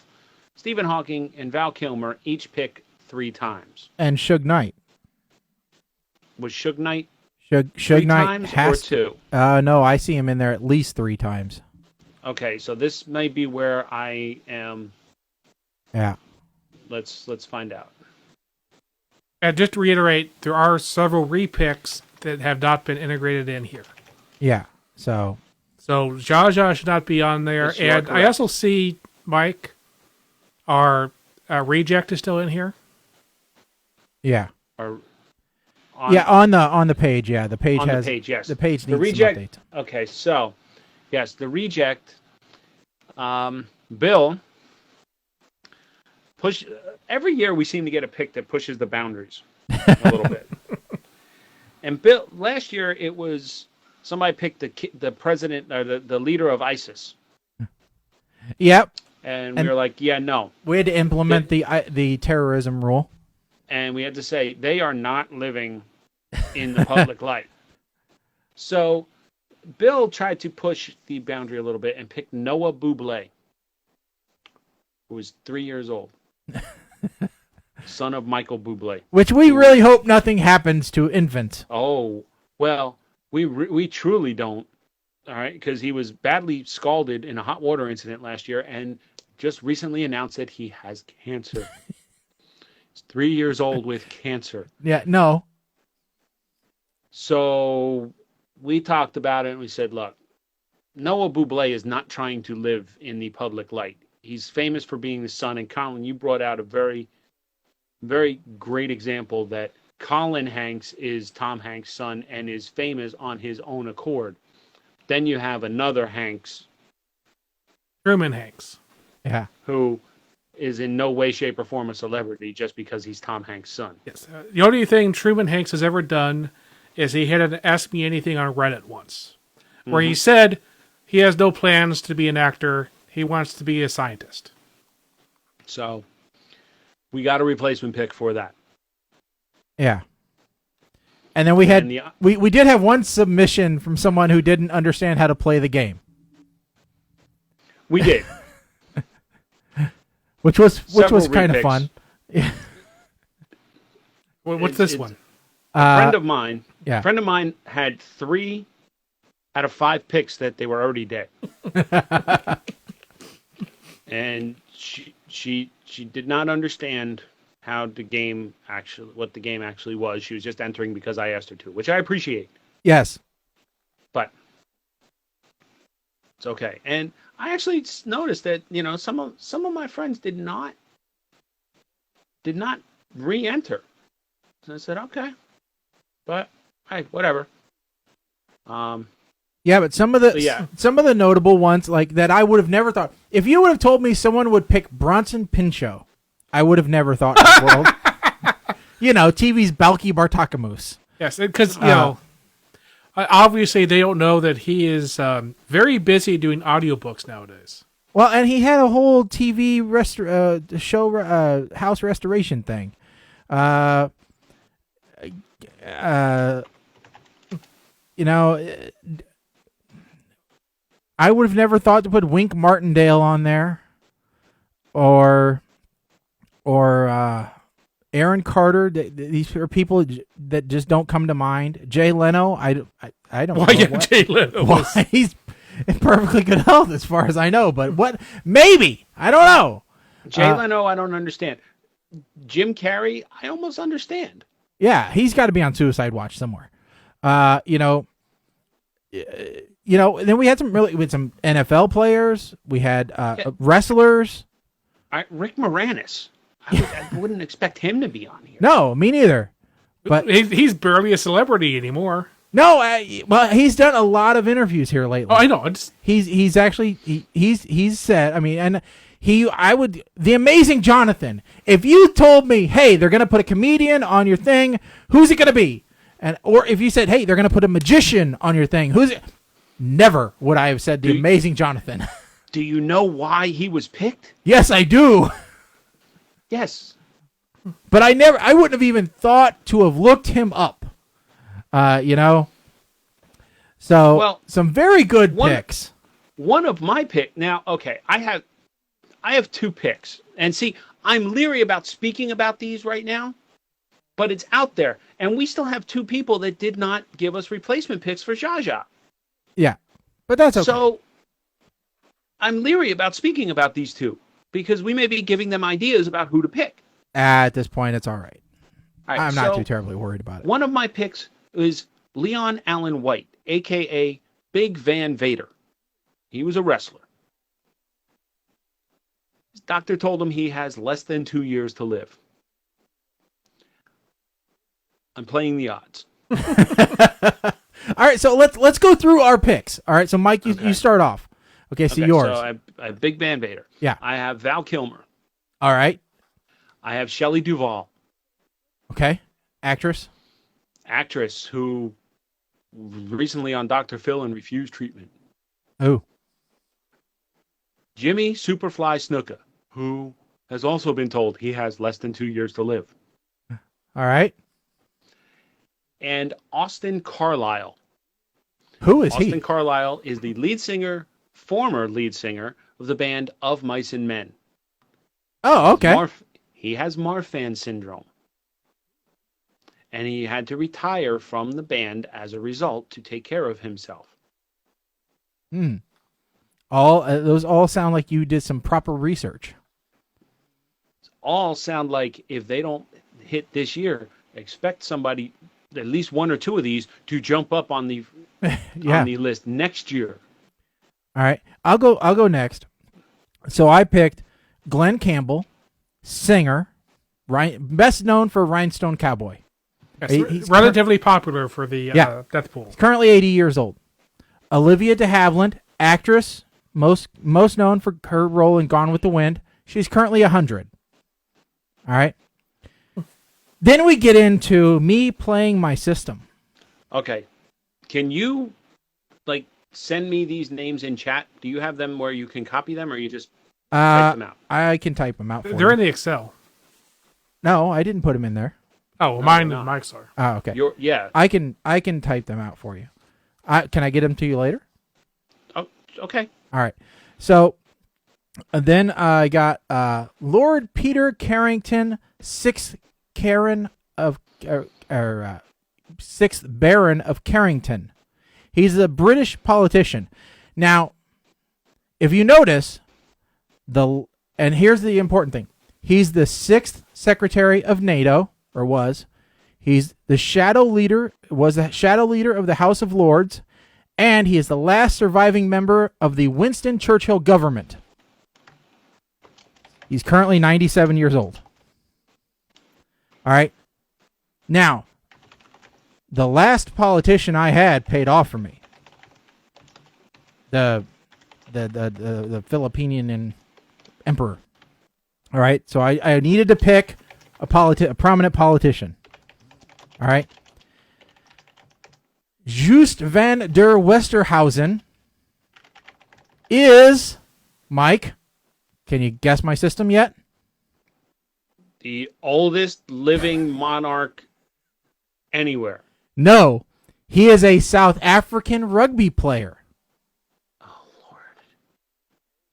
Stephen Hawking, and Val Kilmer, each pick 3 times. And Suge Knight. Was Suge Knight Suge Knight times has or 2? No, I see him in there at least 3 times. Okay, so this may be where I am. Yeah. Let's find out. And just to reiterate, there are several repicks that have not been integrated in here. Yeah. So Zsa Zsa should not be on there. Yes, you are And I correct. also see, Mike, our reject is still in here. yeah. Or on the page, yeah. The page on has the page, yes. the page The needs reject. some update. Okay, so yes, the reject. Bill. Push. Every year we seem to get a pick that pushes the boundaries a little bit. And Bill, last year it was somebody picked the president or the leader of ISIS, Yep. and we were like, yeah, no. We had to implement the terrorism rule. And we had to say they are not living in the public light. So Bill tried to push the boundary a little bit and picked Noah Bublé, who was 3 years old, son of Michael Bublé. Which we really hope nothing happens to infants. Oh, well, we truly don't, all right, because he was badly scalded in a hot water incident last year and just recently announced that he has cancer. He's 3 years old with cancer. Yeah, no. So we talked about it and we said, look, Noah Bublé is not trying to live in the public light. He's famous for being the son. And Colin, you brought out a very, very great example that Colin Hanks is Tom Hanks' son and is famous on his own accord. Then you have another Hanks. Truman Hanks. Yeah. Who is in no way, shape, or form a celebrity just because he's Tom Hanks' son. Yes. The only thing Truman Hanks has ever done is he had an Ask Me Anything on Reddit once, where he said he has no plans to be an actor. He wants to be a scientist. So we got a replacement pick for that. Yeah. And then we had And the- we did have one submission from someone who didn't understand how to play the game. We did. Which was Several kind of repicks. fun. Yeah. What's this one? A friend of mine. yeah. A friend of mine had 3 out of 5 picks that they were already dead. And she did not understand what the game actually was. She was just entering because I asked her to, which I appreciate. Yes. But it's okay. And I actually noticed that, some of my friends did not re-enter. So I said, okay. But hey, whatever. Yeah, but some of the notable ones like that I would have never thought. If you would have told me someone would pick Bronson Pinchot, I would have never thought in the world. TV's Balky Bartakamus. Yes, because obviously they don't know that he is very busy doing audiobooks nowadays. Well, and he had a whole TV house restoration thing. I would have never thought to put Wink Martindale on there, or Aaron Carter. These are people that just don't come to mind. Jay Leno, I don't know. Jay Leno. Why he's in perfectly good health as far as I know, but what? Maybe I don't know. Jay Leno, I don't understand. Jim Carrey, I almost understand. Yeah, he's got to be on suicide watch somewhere. then we had some NFL players. We had wrestlers. Rick Moranis. I wouldn't expect him to be on here. No, me neither. But he's barely a celebrity anymore. No, well, he's done a lot of interviews here lately. Oh, I know. He's actually he's said. I mean, and the Amazing Jonathan. If you told me, hey, they're gonna put a comedian on your thing, who's it gonna be? Or if you said, hey, they're gonna put a magician on your thing, who's it? Never would I have said the Amazing Jonathan. Do you know why he was picked? Yes, I do. Yes. But I wouldn't have even thought to have looked him up. So some very good picks. One of my picks. Now, okay, I have 2 picks. And see, I'm leery about speaking about these right now, but it's out there. And we still have 2 people that did not give us replacement picks for Jaja. Yeah, but that's okay. So I'm leery about speaking about these 2 because we may be giving them ideas about who to pick. At this point, it's all right. I'm not so too terribly worried about it. One of my picks is Leon Allen White, a.k.a. Big Van Vader. He was a wrestler. His doctor told him he has less than 2 years to live. I'm playing the odds. All right, so let's go through our picks. All right, so Mike, you start off. Okay, so yours. So I have Big Van Vader. Yeah. I have Val Kilmer. All right. I have Shelley Duvall. Okay. Actress Who recently on Dr. Phil and refused treatment. Who? Jimmy Superfly Snuka, who has also been told he has less than 2 years to live. All right. And Austin Carlisle. Who is Austin Carlisle is the former lead singer of the band Of Mice and Men. Oh, okay. He has Marfan syndrome. And he had to retire from the band as a result to take care of himself. Those all sound like you did some proper research. All sound like if they don't hit this year, expect somebody, at least 1 or 2 of these, to jump up on the on the list next year. All right, I'll go next. So I picked Glenn Campbell, singer, best known for Rhinestone Cowboy. Yes, he's relatively popular for the Death Pool. He's currently 80 years old. Olivia de Havilland, actress, most known for her role in Gone with the Wind. She's currently 100. All right. Then we get into me playing my system. Okay. Can you send me these names in chat? Do you have them where you can copy them, or you just type them out? I can type them out for you. They're in the Excel. No, I didn't put them in there. Oh, well, mine and Mike's are. Oh, okay. Yeah. I can type them out for you. Can I get them to you later? Oh, okay. All right. So then I got Lord Peter Carrington, 6th Baron of Carrington. He's a British politician. Now, if you notice, and here's the important thing. He's the 6th Secretary of NATO, or was. He's the shadow leader of the House of Lords, and he is the last surviving member of the Winston Churchill government. He's currently 97 years old. All right. Now, the last politician I had paid off for me. The Philippine emperor. All right. So I needed to pick a prominent politician. All right. Joost van der Westerhausen is, Mike, can you guess my system yet? The oldest living monarch anywhere. No, he is a South African rugby player. Oh, Lord.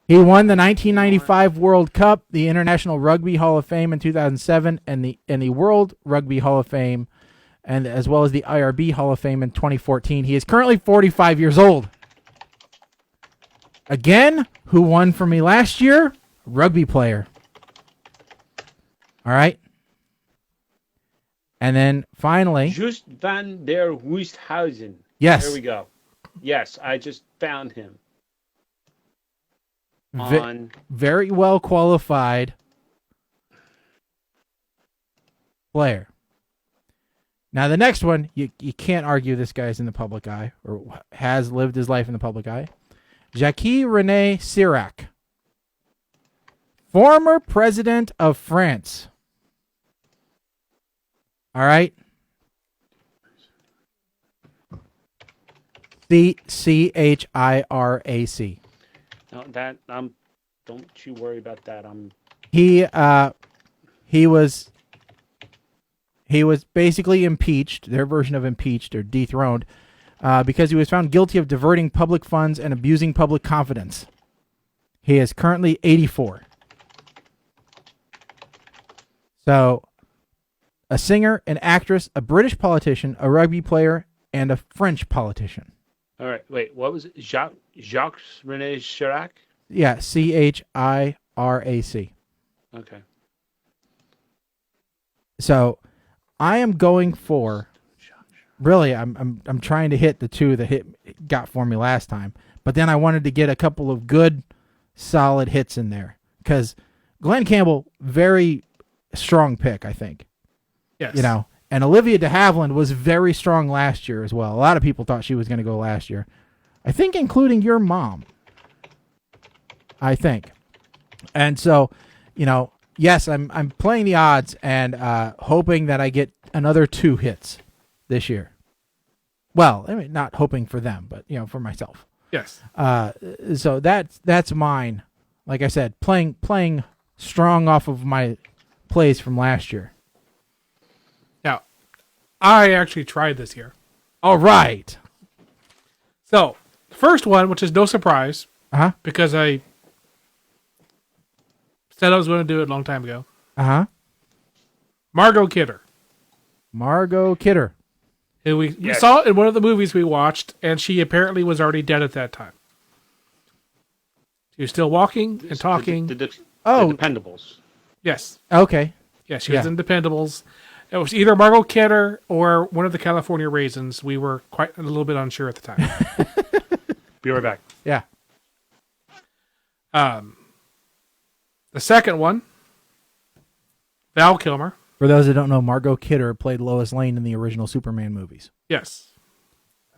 He won the 1995 World Cup, the International Rugby Hall of Fame in 2007, and the World Rugby Hall of Fame, and as well as the IRB Hall of Fame in 2014. He is currently 45 years old. Again, who won for me last year? Rugby player. All right. And then finally, Joost van der Woesthausen. Yes. There we go. Yes, I just found him. Very well qualified player. Now, the next one, you can't argue this guy's in the public eye or has lived his life in the public eye. Jacques-René Chirac, former president of France. All right. Chirac. No, don't you worry about that. He was basically impeached, their version of impeached or dethroned, because he was found guilty of diverting public funds and abusing public confidence. He is currently 84. So, a singer, an actress, a British politician, a rugby player, and a French politician. All right, wait, what was it? Jacques-René Chirac? Yeah, Chirac. Okay. So, I am going for. Really, I'm trying to hit the two that got for me last time, but then I wanted to get a couple of good, solid hits in there because Glenn Campbell, very strong pick, I think. Yes. You know, and Olivia de Havilland was very strong last year as well. A lot of people thought she was going to go last year. I think including your mom. I think. And so, you know, yes, I'm playing the odds and hoping that I get another 2 hits this year. Well, I mean, not hoping for them, but, you know, for myself. Yes. So that's mine. Like I said, playing strong off of my plays from last year. Now, I actually tried this year. All right. So, the first one, which is no surprise, because I said I was going to do it a long time ago. Margot Kidder. Who we saw in one of the movies we watched, and she apparently was already dead at that time. She was still walking and talking. The Dependables. Yes. Okay. Yeah, she was in Dependables. It was either Margot Kidder or one of the California Raisins. We were quite a little bit unsure at the time. Be right back. Yeah. The second one, Val Kilmer. For those that don't know, Margot Kidder played Lois Lane in the original Superman movies. Yes.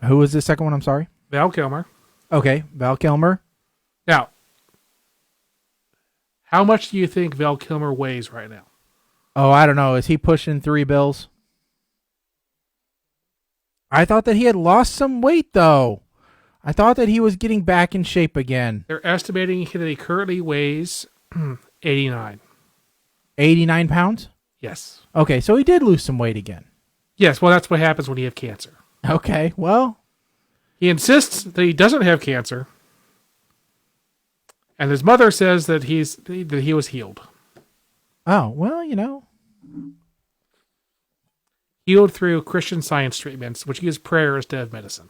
Who was the second one? I'm sorry. Val Kilmer. Okay, Val Kilmer. Now, how much do you think Val Kilmer weighs right now? Oh, I don't know. Is he pushing 3 bills? I thought that he had lost some weight, though. I thought that he was getting back in shape again. They're estimating that he currently weighs 89. 89 pounds? Yes. Okay, so he did lose some weight again. Yes, well, that's what happens when you have cancer. Okay, well. He insists that he doesn't have cancer. And his mother says that he was healed. Oh, well, you know. Healed through Christian Science treatments, which use prayer instead of medicine.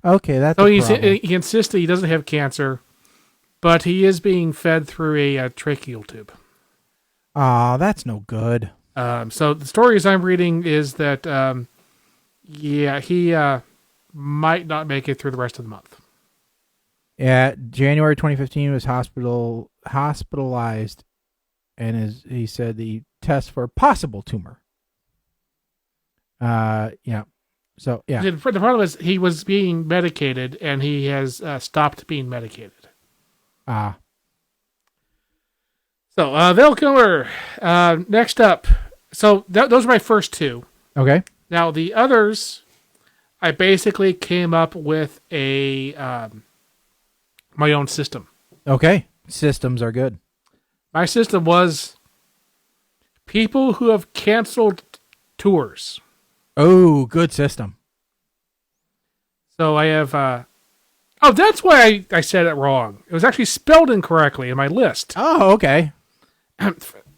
Okay, that's so a problem. He insists that he doesn't have cancer, but he is being fed through a tracheal tube. Ah, that's no good. So the stories I'm reading is that, he might not make it through the rest of the month. Yeah, January 2015 was hospitalized, and he said the test for a possible tumor. Yeah. So yeah. The problem is he was being medicated, and he has stopped being medicated. Ah. So Val Kilmer. Next up. So those are my first 2. Okay. Now the others, I basically came up with my own system. Okay. Systems are good. My system was people who have canceled tours. Oh, good system. So I have... that's why I said it wrong. It was actually spelled incorrectly in my list. Oh, okay.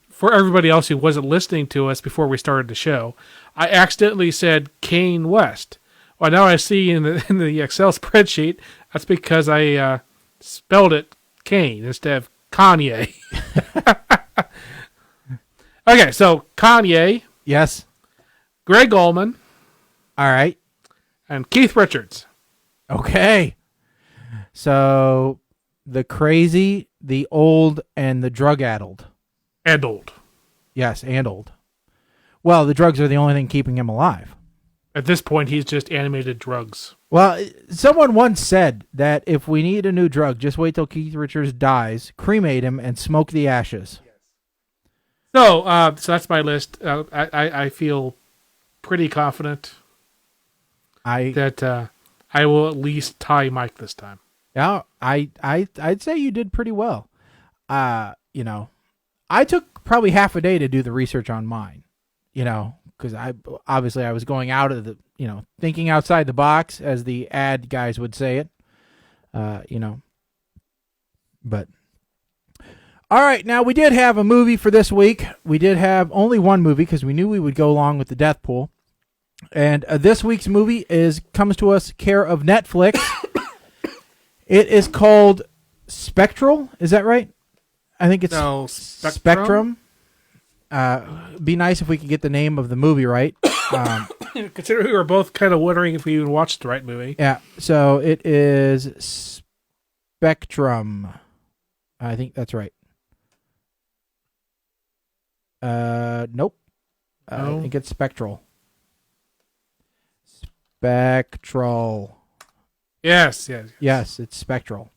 For everybody else who wasn't listening to us before we started the show, I accidentally said Kane West. Well, now I see in the Excel spreadsheet, that's because I spelled it Kane instead of Kanye. Okay, so Kanye. Yes. Greg Allman. All right. And Keith Richards. Okay. So the crazy, the old, and the drug-addled. And old. Yes, and old. Well, the drugs are the only thing keeping him alive. At this point, he's just animated drugs. Well, someone once said that if we need a new drug, just wait till Keith Richards dies, cremate him, and smoke the ashes. So that's my list. I feel pretty confident that I will at least tie Mike this time. Yeah, I'd say you did pretty well. You know, I took probably half a day to do the research on mine. You know, because I was going out of the, you know, thinking outside the box, as the ad guys would say it. You know, but all right. Now we did have a movie for this week. We did have only one movie because we knew we would go along with the death pool. And this week's movie comes to us care of Netflix. It is called Spectral. Is that right? I think it's Spectrum. Be nice if we could get the name of the movie right. Considering we were both kind of wondering if we even watched the right movie. Yeah. So it is Spectrum. I think that's right. Nope. I think it's Spectral. Spectral. Yes, it's Spectral.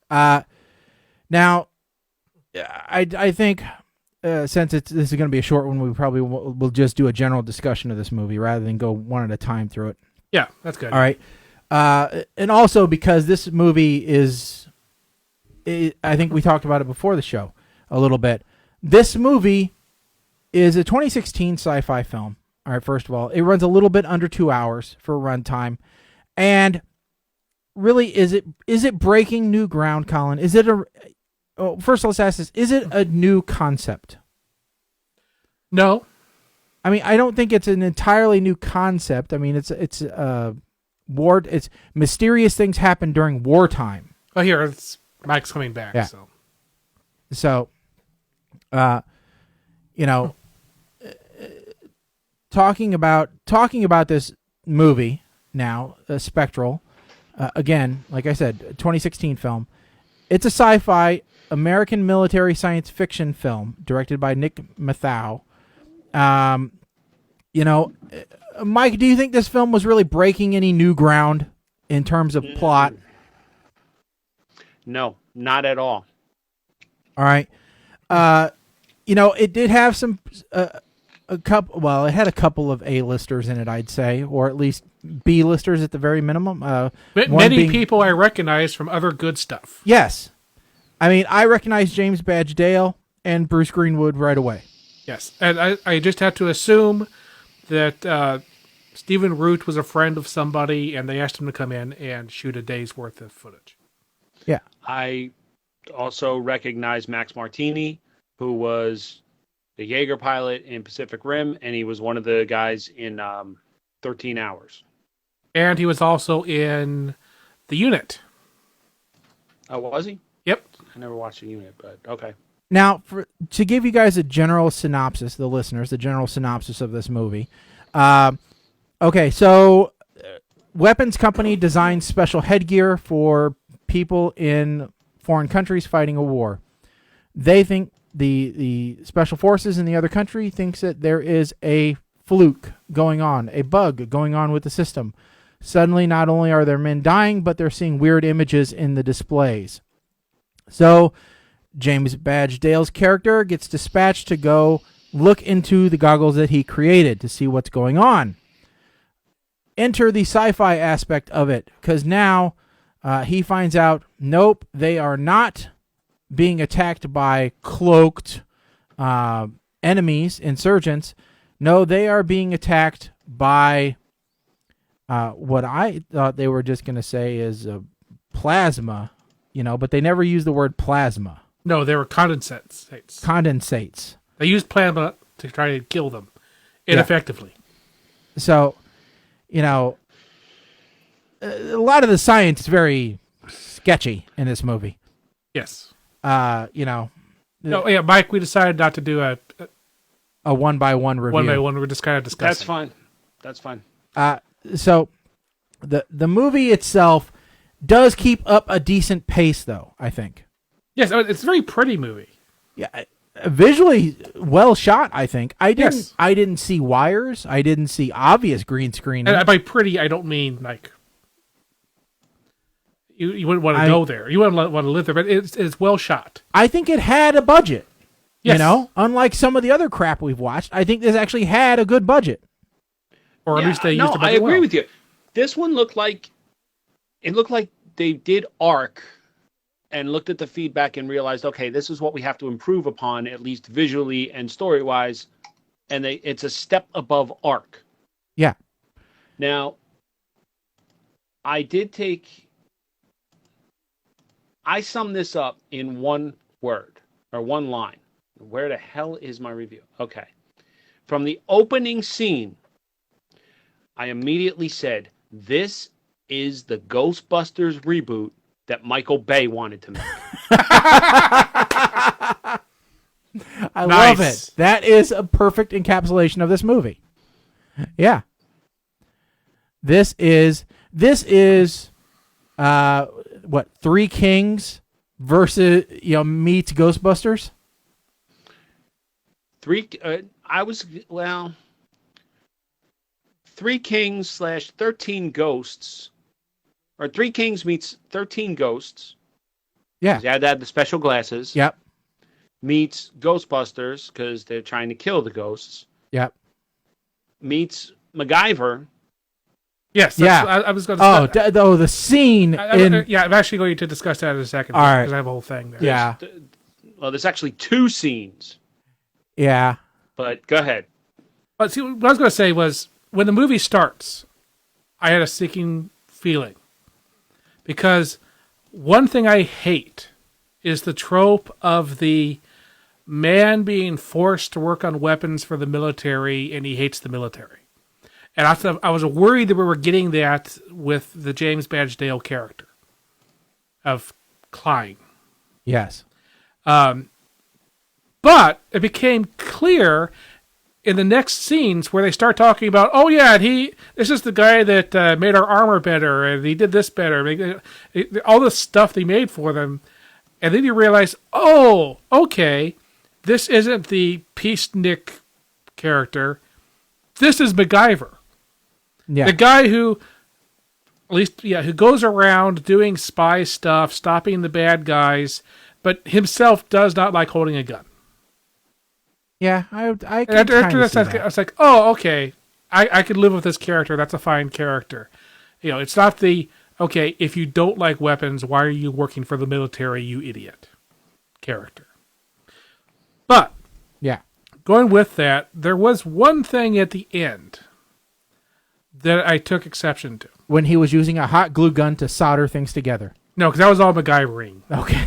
Now, I think since this is going to be a short one, we probably will just do a general discussion of this movie rather than go one at a time through it. Yeah, that's good. All right. And also because this movie I think we talked about it before the show a little bit. This movie is a 2016 sci-fi film. All right, first of all, it runs a little bit under 2 hours for runtime. And really, is it breaking new ground, Colin? Is it first let's ask this, is it a new concept? No. I mean, I don't think it's an entirely new concept. I mean, it's mysterious things happen during wartime. Oh, here, Mike's coming back. Yeah. So, you know, talking about this movie now, Spectral, again, like I said, 2016 film. It's a sci-fi American military science fiction film directed by Nick Mathau. You know, Mike, do you think this film was really breaking any new ground in terms of plot? No, not at all. All right. You know, it did have some it had a couple of A-listers in it, I'd say, or at least B-listers at the very minimum. Many people I recognize from other good stuff. Yes. I mean, I recognize James Badge Dale and Bruce Greenwood right away. Yes, and I just have to assume that Stephen Root was a friend of somebody, and they asked him to come in and shoot a day's worth of footage. Yeah. I also recognize Max Martini, who was the Jaeger pilot in Pacific Rim, and he was one of the guys in 13 Hours. And he was also in The Unit. Oh, was he? Yep. I never watched The Unit, but okay. Now, to give you guys a general synopsis, the listeners, the general synopsis of this movie. Okay, so weapons company designs special headgear for people in foreign countries fighting a war. They think the special forces in the other country thinks that there is a fluke going on, a bug going on with the system. Suddenly, not only are their men dying, but they're seeing weird images in the displays. So, James Badge Dale's character gets dispatched to go look into the goggles that he created to see what's going on. Enter the sci-fi aspect of it, because now he finds out, nope, they are not being attacked by cloaked enemies, insurgents. No, they are being attacked by what I thought they were just going to say is plasma, but they never use the word plasma. No, they were condensates. Condensates. They used plasma to try to kill them ineffectively. Yeah. So, a lot of the science is very sketchy in this movie. Yes. Mike, we decided not to do a one-by-one review. One-by-one, we're just kind of discussing. That's fine. So, The movie itself does keep up a decent pace, though, I think. Yes, it's a very pretty movie. Yeah, visually well shot, I think. I Yes. didn't see wires. I didn't see obvious green screen. And by pretty, I don't mean like you wouldn't want to go there. You wouldn't want to live there, but it's well shot. I think it had a budget. Yes. You know, unlike some of the other crap we've watched, I think this actually had a good budget. Or at least they used no, to. I agree with you. This one looked like they did ARC and looked at the feedback and realized, okay, this is what we have to improve upon, at least visually and story wise, and it's a step above ARC. Yeah. Now, I sum this up in one word or one line. Where the hell is my review? Okay. From the opening scene, I immediately said, this is the Ghostbusters reboot that Michael Bay wanted to make. I love it. That is a perfect encapsulation of this movie. Yeah. This is what, Three Kings versus meets Ghostbusters? Three Kings / 13 Ghosts, or Three Kings meets 13 Ghosts. Yeah. You had to have the special glasses. Yep. Meets Ghostbusters, because they're trying to kill the ghosts. Yep. Meets MacGyver. Yes. Yeah. I was going to. The scene. I'm actually going to discuss that in a second. All right. Because I have a whole thing there. Yeah. Well, there's actually 2 scenes. Yeah. But go ahead. But see, what I was going to say was, when the movie starts, I had a sinking feeling. Because one thing I hate is the trope of the man being forced to work on weapons for the military, and he hates the military. And I was worried that we were getting that with the James Badge Dale character of Klein. Yes. But it became clear in the next scenes where they start talking about, oh yeah, this is the guy that made our armor better, and he did this better, all this stuff they made for them, and then you realize, oh, okay, this isn't the Peacenik character, this is MacGyver, the guy who goes around doing spy stuff, stopping the bad guys, but himself does not like holding a gun. Yeah, I can after see that, I was like, oh, okay, I could live with this character. That's a fine character. It's not the, okay, if you don't like weapons, why are you working for the military, you idiot character. But, yeah, going with that, there was one thing at the end that I took exception to. When he was using a hot glue gun to solder things together. No, because that was all MacGyvering. Okay.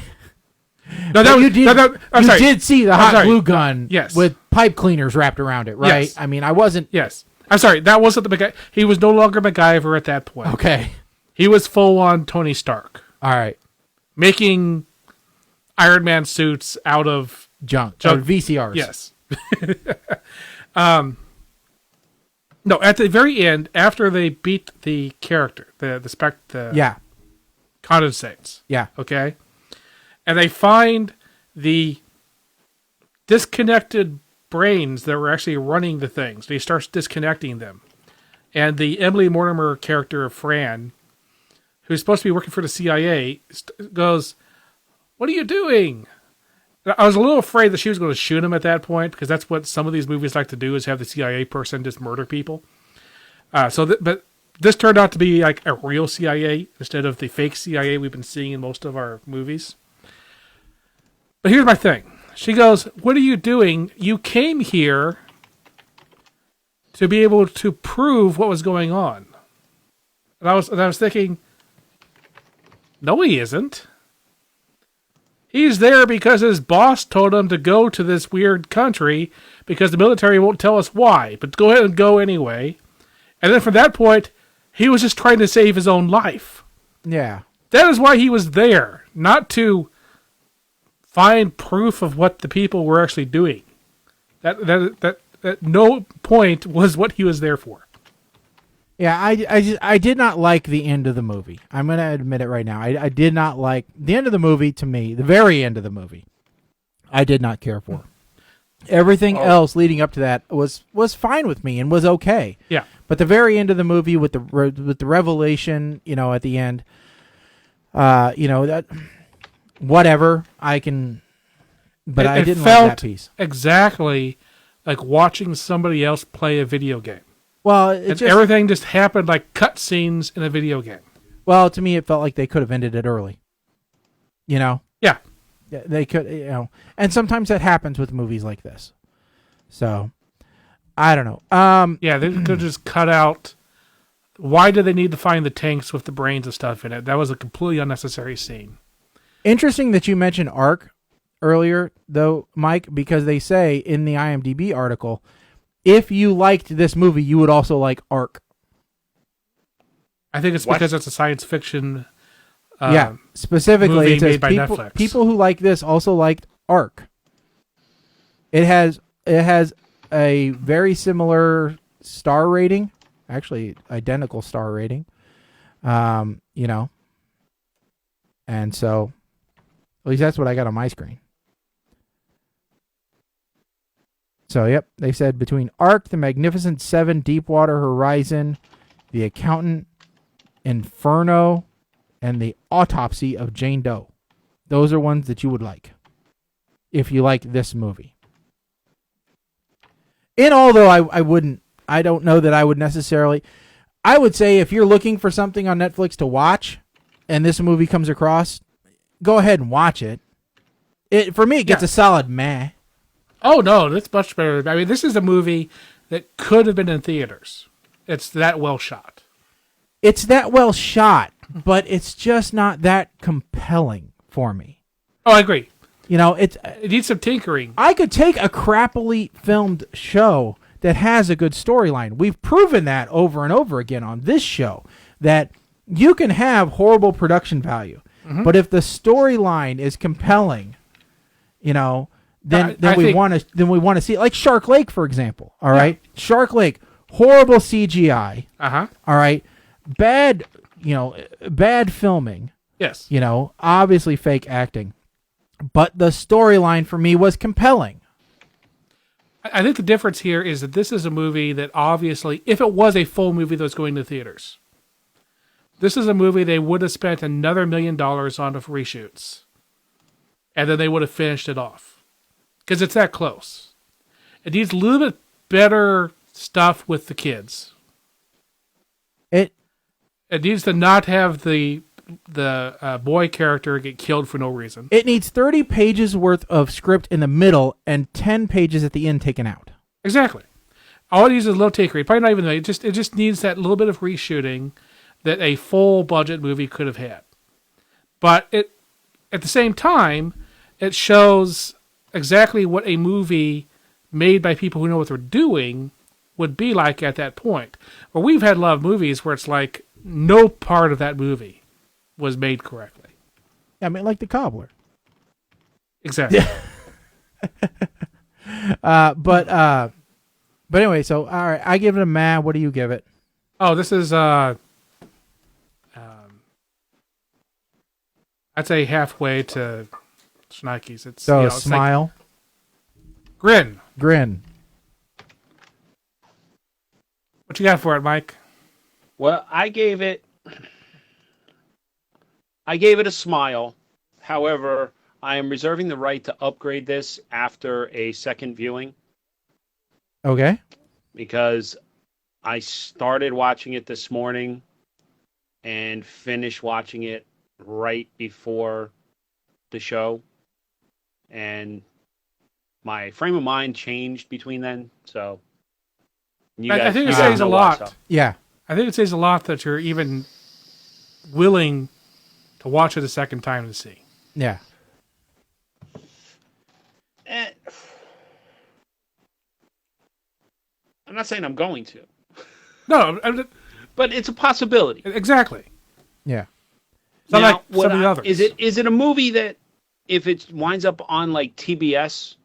No, you did see the hot glue gun with pipe cleaners wrapped around it, right? Yes. I mean, I wasn't... Yes. I'm sorry, that wasn't the MacGyver. He was no longer MacGyver at that point. Okay. He was full-on Tony Stark. All right. Making Iron Man suits out of... Junk. VCRs. Yes. No, at the very end, after they beat the character, the condensates. Yeah. Okay? And they find the disconnected brains that were actually running the things. He starts disconnecting them. And the Emily Mortimer character of Fran, who's supposed to be working for the CIA, goes, "What are you doing?" I was a little afraid that she was going to shoot him at that point, because that's what some of these movies like to do, is have the CIA person just murder people. But this turned out to be like a real CIA instead of the fake CIA we've been seeing in most of our movies. But here's my thing. She goes, "What are you doing? You came here to be able to prove what was going on." And I was thinking, no, he isn't. He's there because his boss told him to go to this weird country because the military won't tell us why, but go ahead and go anyway. And then from that point, he was just trying to save his own life. Yeah. That is why he was there, not to find proof of what the people were actually doing. That no point was what he was there for. Yeah, I did not like the end of the movie. I'm going to admit it right now. I did not like the end of the movie. To me, the very end of the movie, I did not care for. Everything else leading up to that was fine with me and was okay. Yeah. But the very end of the movie with the revelation, at the end, that whatever I can, but I didn't like that piece. Exactly like watching somebody else play a video game. Well, everything just happened like cutscenes in a video game. Well, to me, it felt like they could have ended it early. Yeah. They could, and sometimes that happens with movies like this. So, I don't know. Yeah, they could just cut out. Why do they need to find the tanks with the brains and stuff in it? That was a completely unnecessary scene. Interesting that you mentioned Ark earlier, though, Mike, because they say in the IMDb article, if you liked this movie, you would also like Ark. I think it's because it's a science fiction. Specifically, it says made by Netflix. People who like this also liked Ark. It has a very similar star rating, actually identical star rating. And so at least that's what I got on my screen. So, yep, they said between Ark, The Magnificent Seven, Deepwater Horizon, The Accountant, Inferno, and The Autopsy of Jane Doe. Those are ones that you would like if you like this movie. And although I don't know that I would necessarily, I would say if you're looking for something on Netflix to watch and this movie comes across, go ahead and watch it. For me, it gets a solid meh. Oh, no, that's much better. I mean, this is a movie that could have been in theaters. It's that well shot. It's that well shot, but it's just not that compelling for me. Oh, I agree. It needs some tinkering. I could take a crappily filmed show that has a good storyline. We've proven that over and over again on this show, that you can have horrible production value, but if the storyline is compelling, then we want to see it. Like Shark Lake, for example. All right, Shark Lake, horrible CGI. All right, bad filming. Yes. Obviously fake acting, but the storyline for me was compelling. I think the difference here is that this is a movie that obviously, if it was a full movie that was going to theaters, this is a movie they would have spent another $1 million on of reshoots, and then they would have finished it off. Because it's that close. It needs a little bit better stuff with the kids. It needs to not have the boy character get killed for no reason. It needs 30 pages worth of script in the middle and 10 pages at the end taken out. Exactly. All it needs is a little tinkery. Probably not even that. It just needs that little bit of reshooting that a full budget movie could have had. But at the same time, it shows exactly what a movie made by people who know what they're doing would be like at that point. Where we've had a lot of movies where it's like no part of that movie was made correctly. I mean, like The Cobbler. Exactly. But anyway, so all right, I give it a meh. What do you give it? Oh, this is I'd say halfway to Schneikes. It's it's smile, like grin. What you got for it, Mike? Well, I gave it a smile. However, I am reserving the right to upgrade this after a second viewing. Okay. Because I started watching it this morning and finished watching it right before the show. And my frame of mind changed between then. So I think it says a lot. Yeah. I think it says a lot that you're even willing to watch it a second time to see. Yeah. I'm not saying I'm going to. No, but it's a possibility. Exactly. Yeah. It's not like some of the others. Is it a movie that if it winds up on like TBS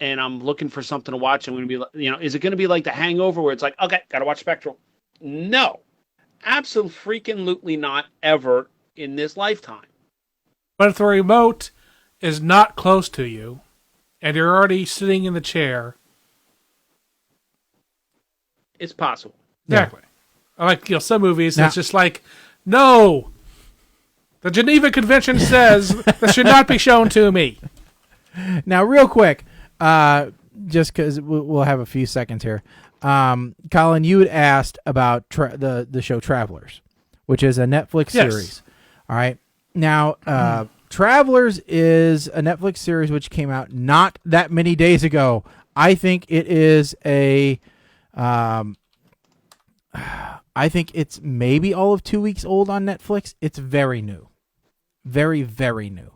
and I'm looking for something to watch, I'm going to be, is it going to be like The Hangover where it's like, okay, got to watch Spectral. No, absolutely not ever in this lifetime. But if the remote is not close to you, and you're already sitting in the chair, It's possible. exactly. Like some movies, it's just like, no, the Geneva Convention says this should not be shown to me. Now, real quick, just because we'll have a few seconds here. Colin, you had asked about the show Travelers, which is a Netflix series. All right. Now, Travelers is a Netflix series which came out not that many days ago. I think it is I think it's maybe all of 2 weeks old on Netflix. It's very new. Very, very new.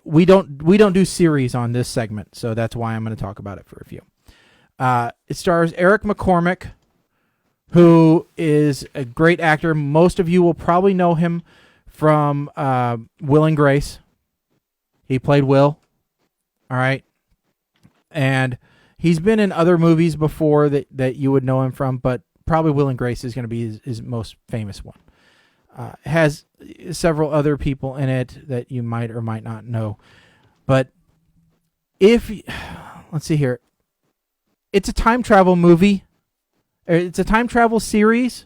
We don't do series on this segment, so that's why I'm going to talk about it for a few. It stars Eric McCormick, who is a great actor. Most of you will probably know him from Will and Grace. He played Will. All right. And he's been in other movies before that you would know him from, but probably Will and Grace is going to be his most famous one. Has several other people in it that you might or might not know. But let's see here. It's a time travel movie. It's a time travel series,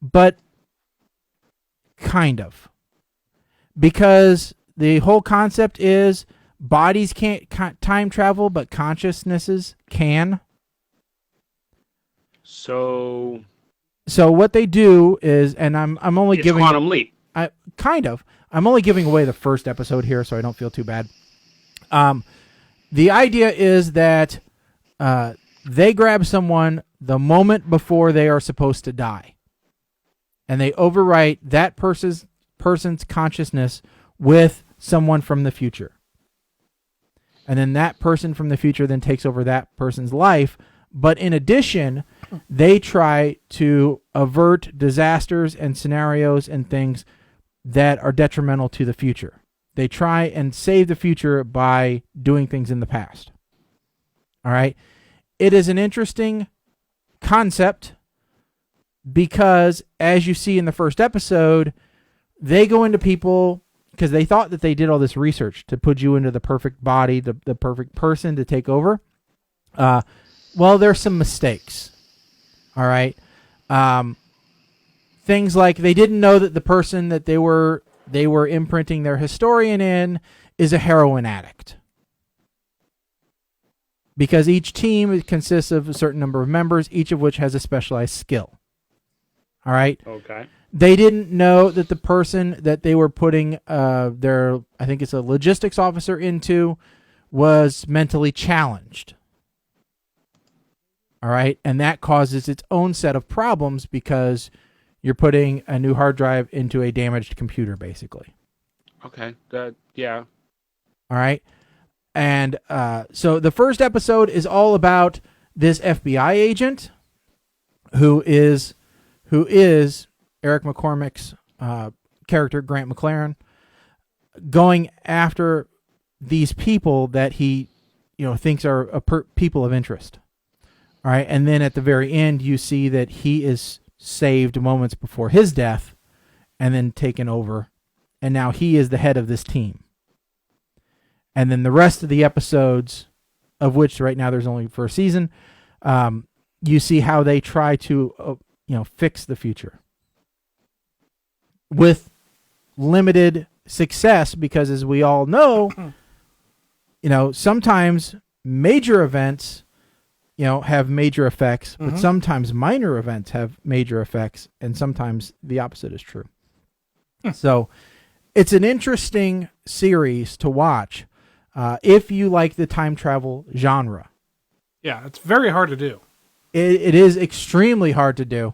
but kind of. Because the whole concept is bodies can't time travel, but consciousnesses can. So what they do is, and I'm only giving Quantum Leap. I'm only giving away the first episode here, so I don't feel too bad. The idea is that they grab someone the moment before they are supposed to die, and they overwrite that person's consciousness with someone from the future. And then that person from the future then takes over that person's life. But in addition, they try to avert disasters and scenarios and things that are detrimental to the future. They try and save the future by doing things in the past. All right. It is an interesting concept because, as you see in the first episode, they go into people because they thought that they did all this research to put you into the perfect body, the perfect person to take over. Well, there's some mistakes. All right. Things like they didn't know that the person that they were imprinting their historian in is a heroin addict. Because each team consists of a certain number of members, each of which has a specialized skill. All right. Okay. They didn't know that the person that they were putting I think it's a logistics officer into, was mentally challenged. All right. And that causes its own set of problems because you're putting a new hard drive into a damaged computer, basically. Okay. Yeah. All right. And so the first episode is all about this FBI agent who is Eric McCormick's character, Grant McLaren, going after these people that he thinks are people of interest. All right. And then at the very end, you see that he is saved moments before his death and then taken over. And now he is the head of this team. And then the rest of the episodes, of which right now there's only for a season, you see how they try to, fix the future with limited success because, as we all know, sometimes major events, have major effects, but sometimes minor events have major effects, and sometimes the opposite is true. So it's an interesting series to watch. If you like the time travel genre. Yeah, it's very hard to do. It is extremely hard to do.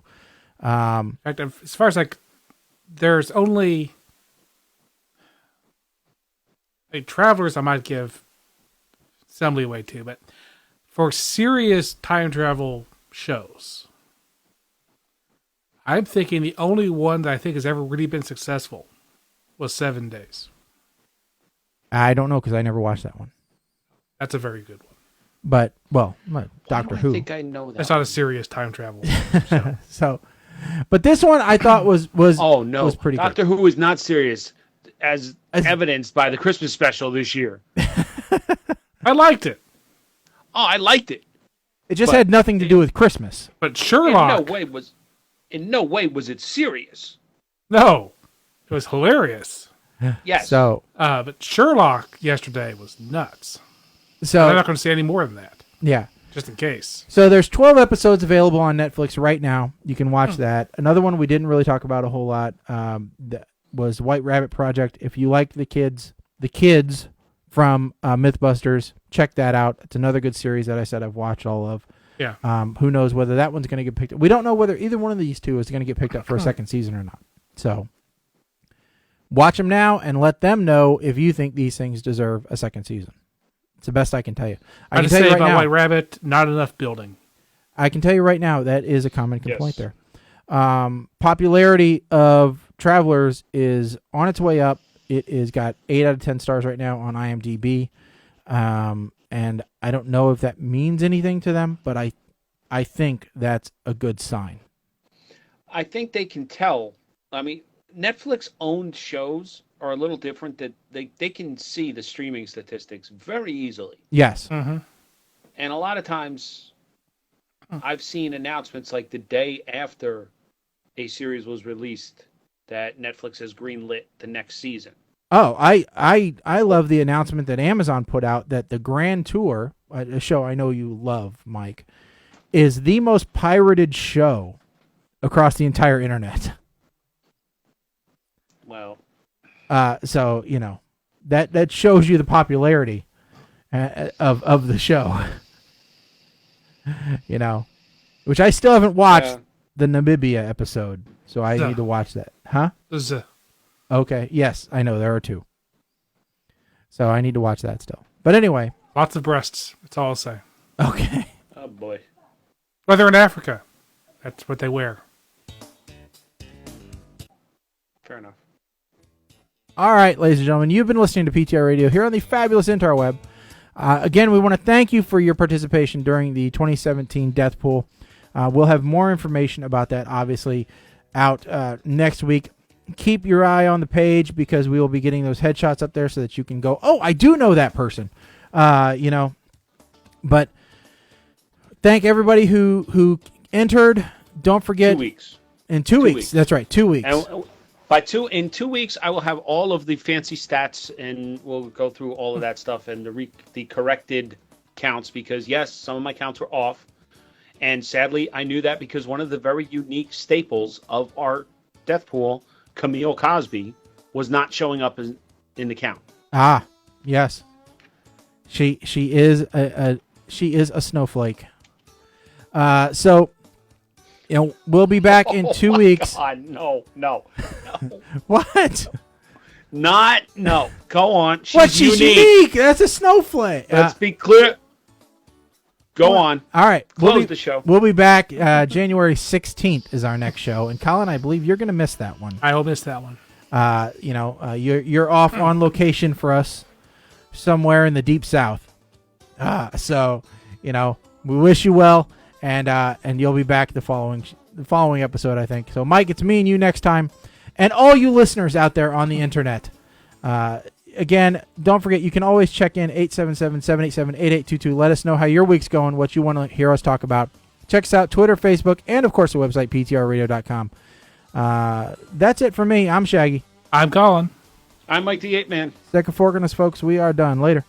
In fact, as far as there's only Travelers I might give some leeway to, but for serious time travel shows, I'm thinking the only one that I think has ever really been successful was 7 Days. I don't know because I never watched that one. That's a very good one. But Doctor I Who. think I know that. That's not a serious time travel. So, but this one I thought was oh no, was pretty Doctor Who is not serious, as evidenced by the Christmas special this year. I liked it. Oh, I liked it. It just had nothing to do with Christmas. But Sherlock, in no way was it serious. no, it was hilarious. Yes. So But Sherlock yesterday was nuts. So I'm not going to say any more than that. Yeah. Just in case. So there's 12 episodes available on Netflix right now. You can watch that. Another one we didn't really talk about a whole lot that was White Rabbit Project. If you like the kids from Mythbusters, check that out. It's another good series that I said I've watched all of. Yeah. Who knows whether that one's going to get picked up. We don't know whether either one of these two is going to get picked up for a second season or not. So watch them now and let them know if you think these things deserve a second season. It's the best I can tell you. I can just tell say you right about now, White Rabbit, not enough building. I can tell you right now that is a common complaint there. Popularity of Travelers is on its way up. It is got 8 out of 10 stars right now on IMDb. And I don't know if that means anything to them, but I think that's a good sign. I think they can tell. I mean, Netflix-owned shows are a little different, that they can see the streaming statistics very easily. Yes. Mm-hmm. And a lot of times I've seen announcements like the day after a series was released that Netflix has greenlit the next season. Oh, I love the announcement that Amazon put out that the Grand Tour, a show I know you love, Mike, is the most pirated show across the entire internet. Well, so you know that shows you the popularity of the show. You know, which I still haven't watched the Namibia episode, so I need to watch that. Huh? Okay. Yes, I know there are 2. So I need to watch that still. But anyway, lots of breasts. That's all I'll say. Okay. Oh boy. Well, they're in Africa. That's what they wear. Fair enough. All right, ladies and gentlemen, you've been listening to PTR Radio here on the fabulous Interweb. Again, we want to thank you for your participation during the 2017 Death Pool. We'll have more information about that, obviously, out next week. Keep your eye on the page because we will be getting those headshots up there so that you can go, oh, I do know that person. You know, but thank everybody who entered. Don't forget. 2 weeks. In 2 weeks. That's right, 2 weeks. And in 2 weeks, I will have all of the fancy stats, and we'll go through all of that stuff and the corrected counts, because yes, some of my counts were off, and sadly, I knew that because one of the very unique staples of our death pool, Camille Cosby, was not showing up in the count. Ah, yes, she is a snowflake. So. You know, we'll be back in 2 weeks. God, no. What? No. Go on. She's unique. That's a snowflake. Let's be clear. Go on. All right. Close the show. We'll be back. January 16th is our next show. And Colin, I believe you're going to miss that one. I will miss that one. You know, you're off on location for us somewhere in the deep south. So, you know, we wish you well. And you'll be back the following episode, I think. So, Mike, it's me and you next time. And all you listeners out there on the internet. Again, don't forget, you can always check in 877-787-8822. Let us know how your week's going, what you want to hear us talk about. Check us out, Twitter, Facebook, and, of course, the website, ptrradio.com. That's it for me. I'm Shaggy. I'm Colin. I'm Mike the 8 Man. Second fork on us, folks. We are done. Later.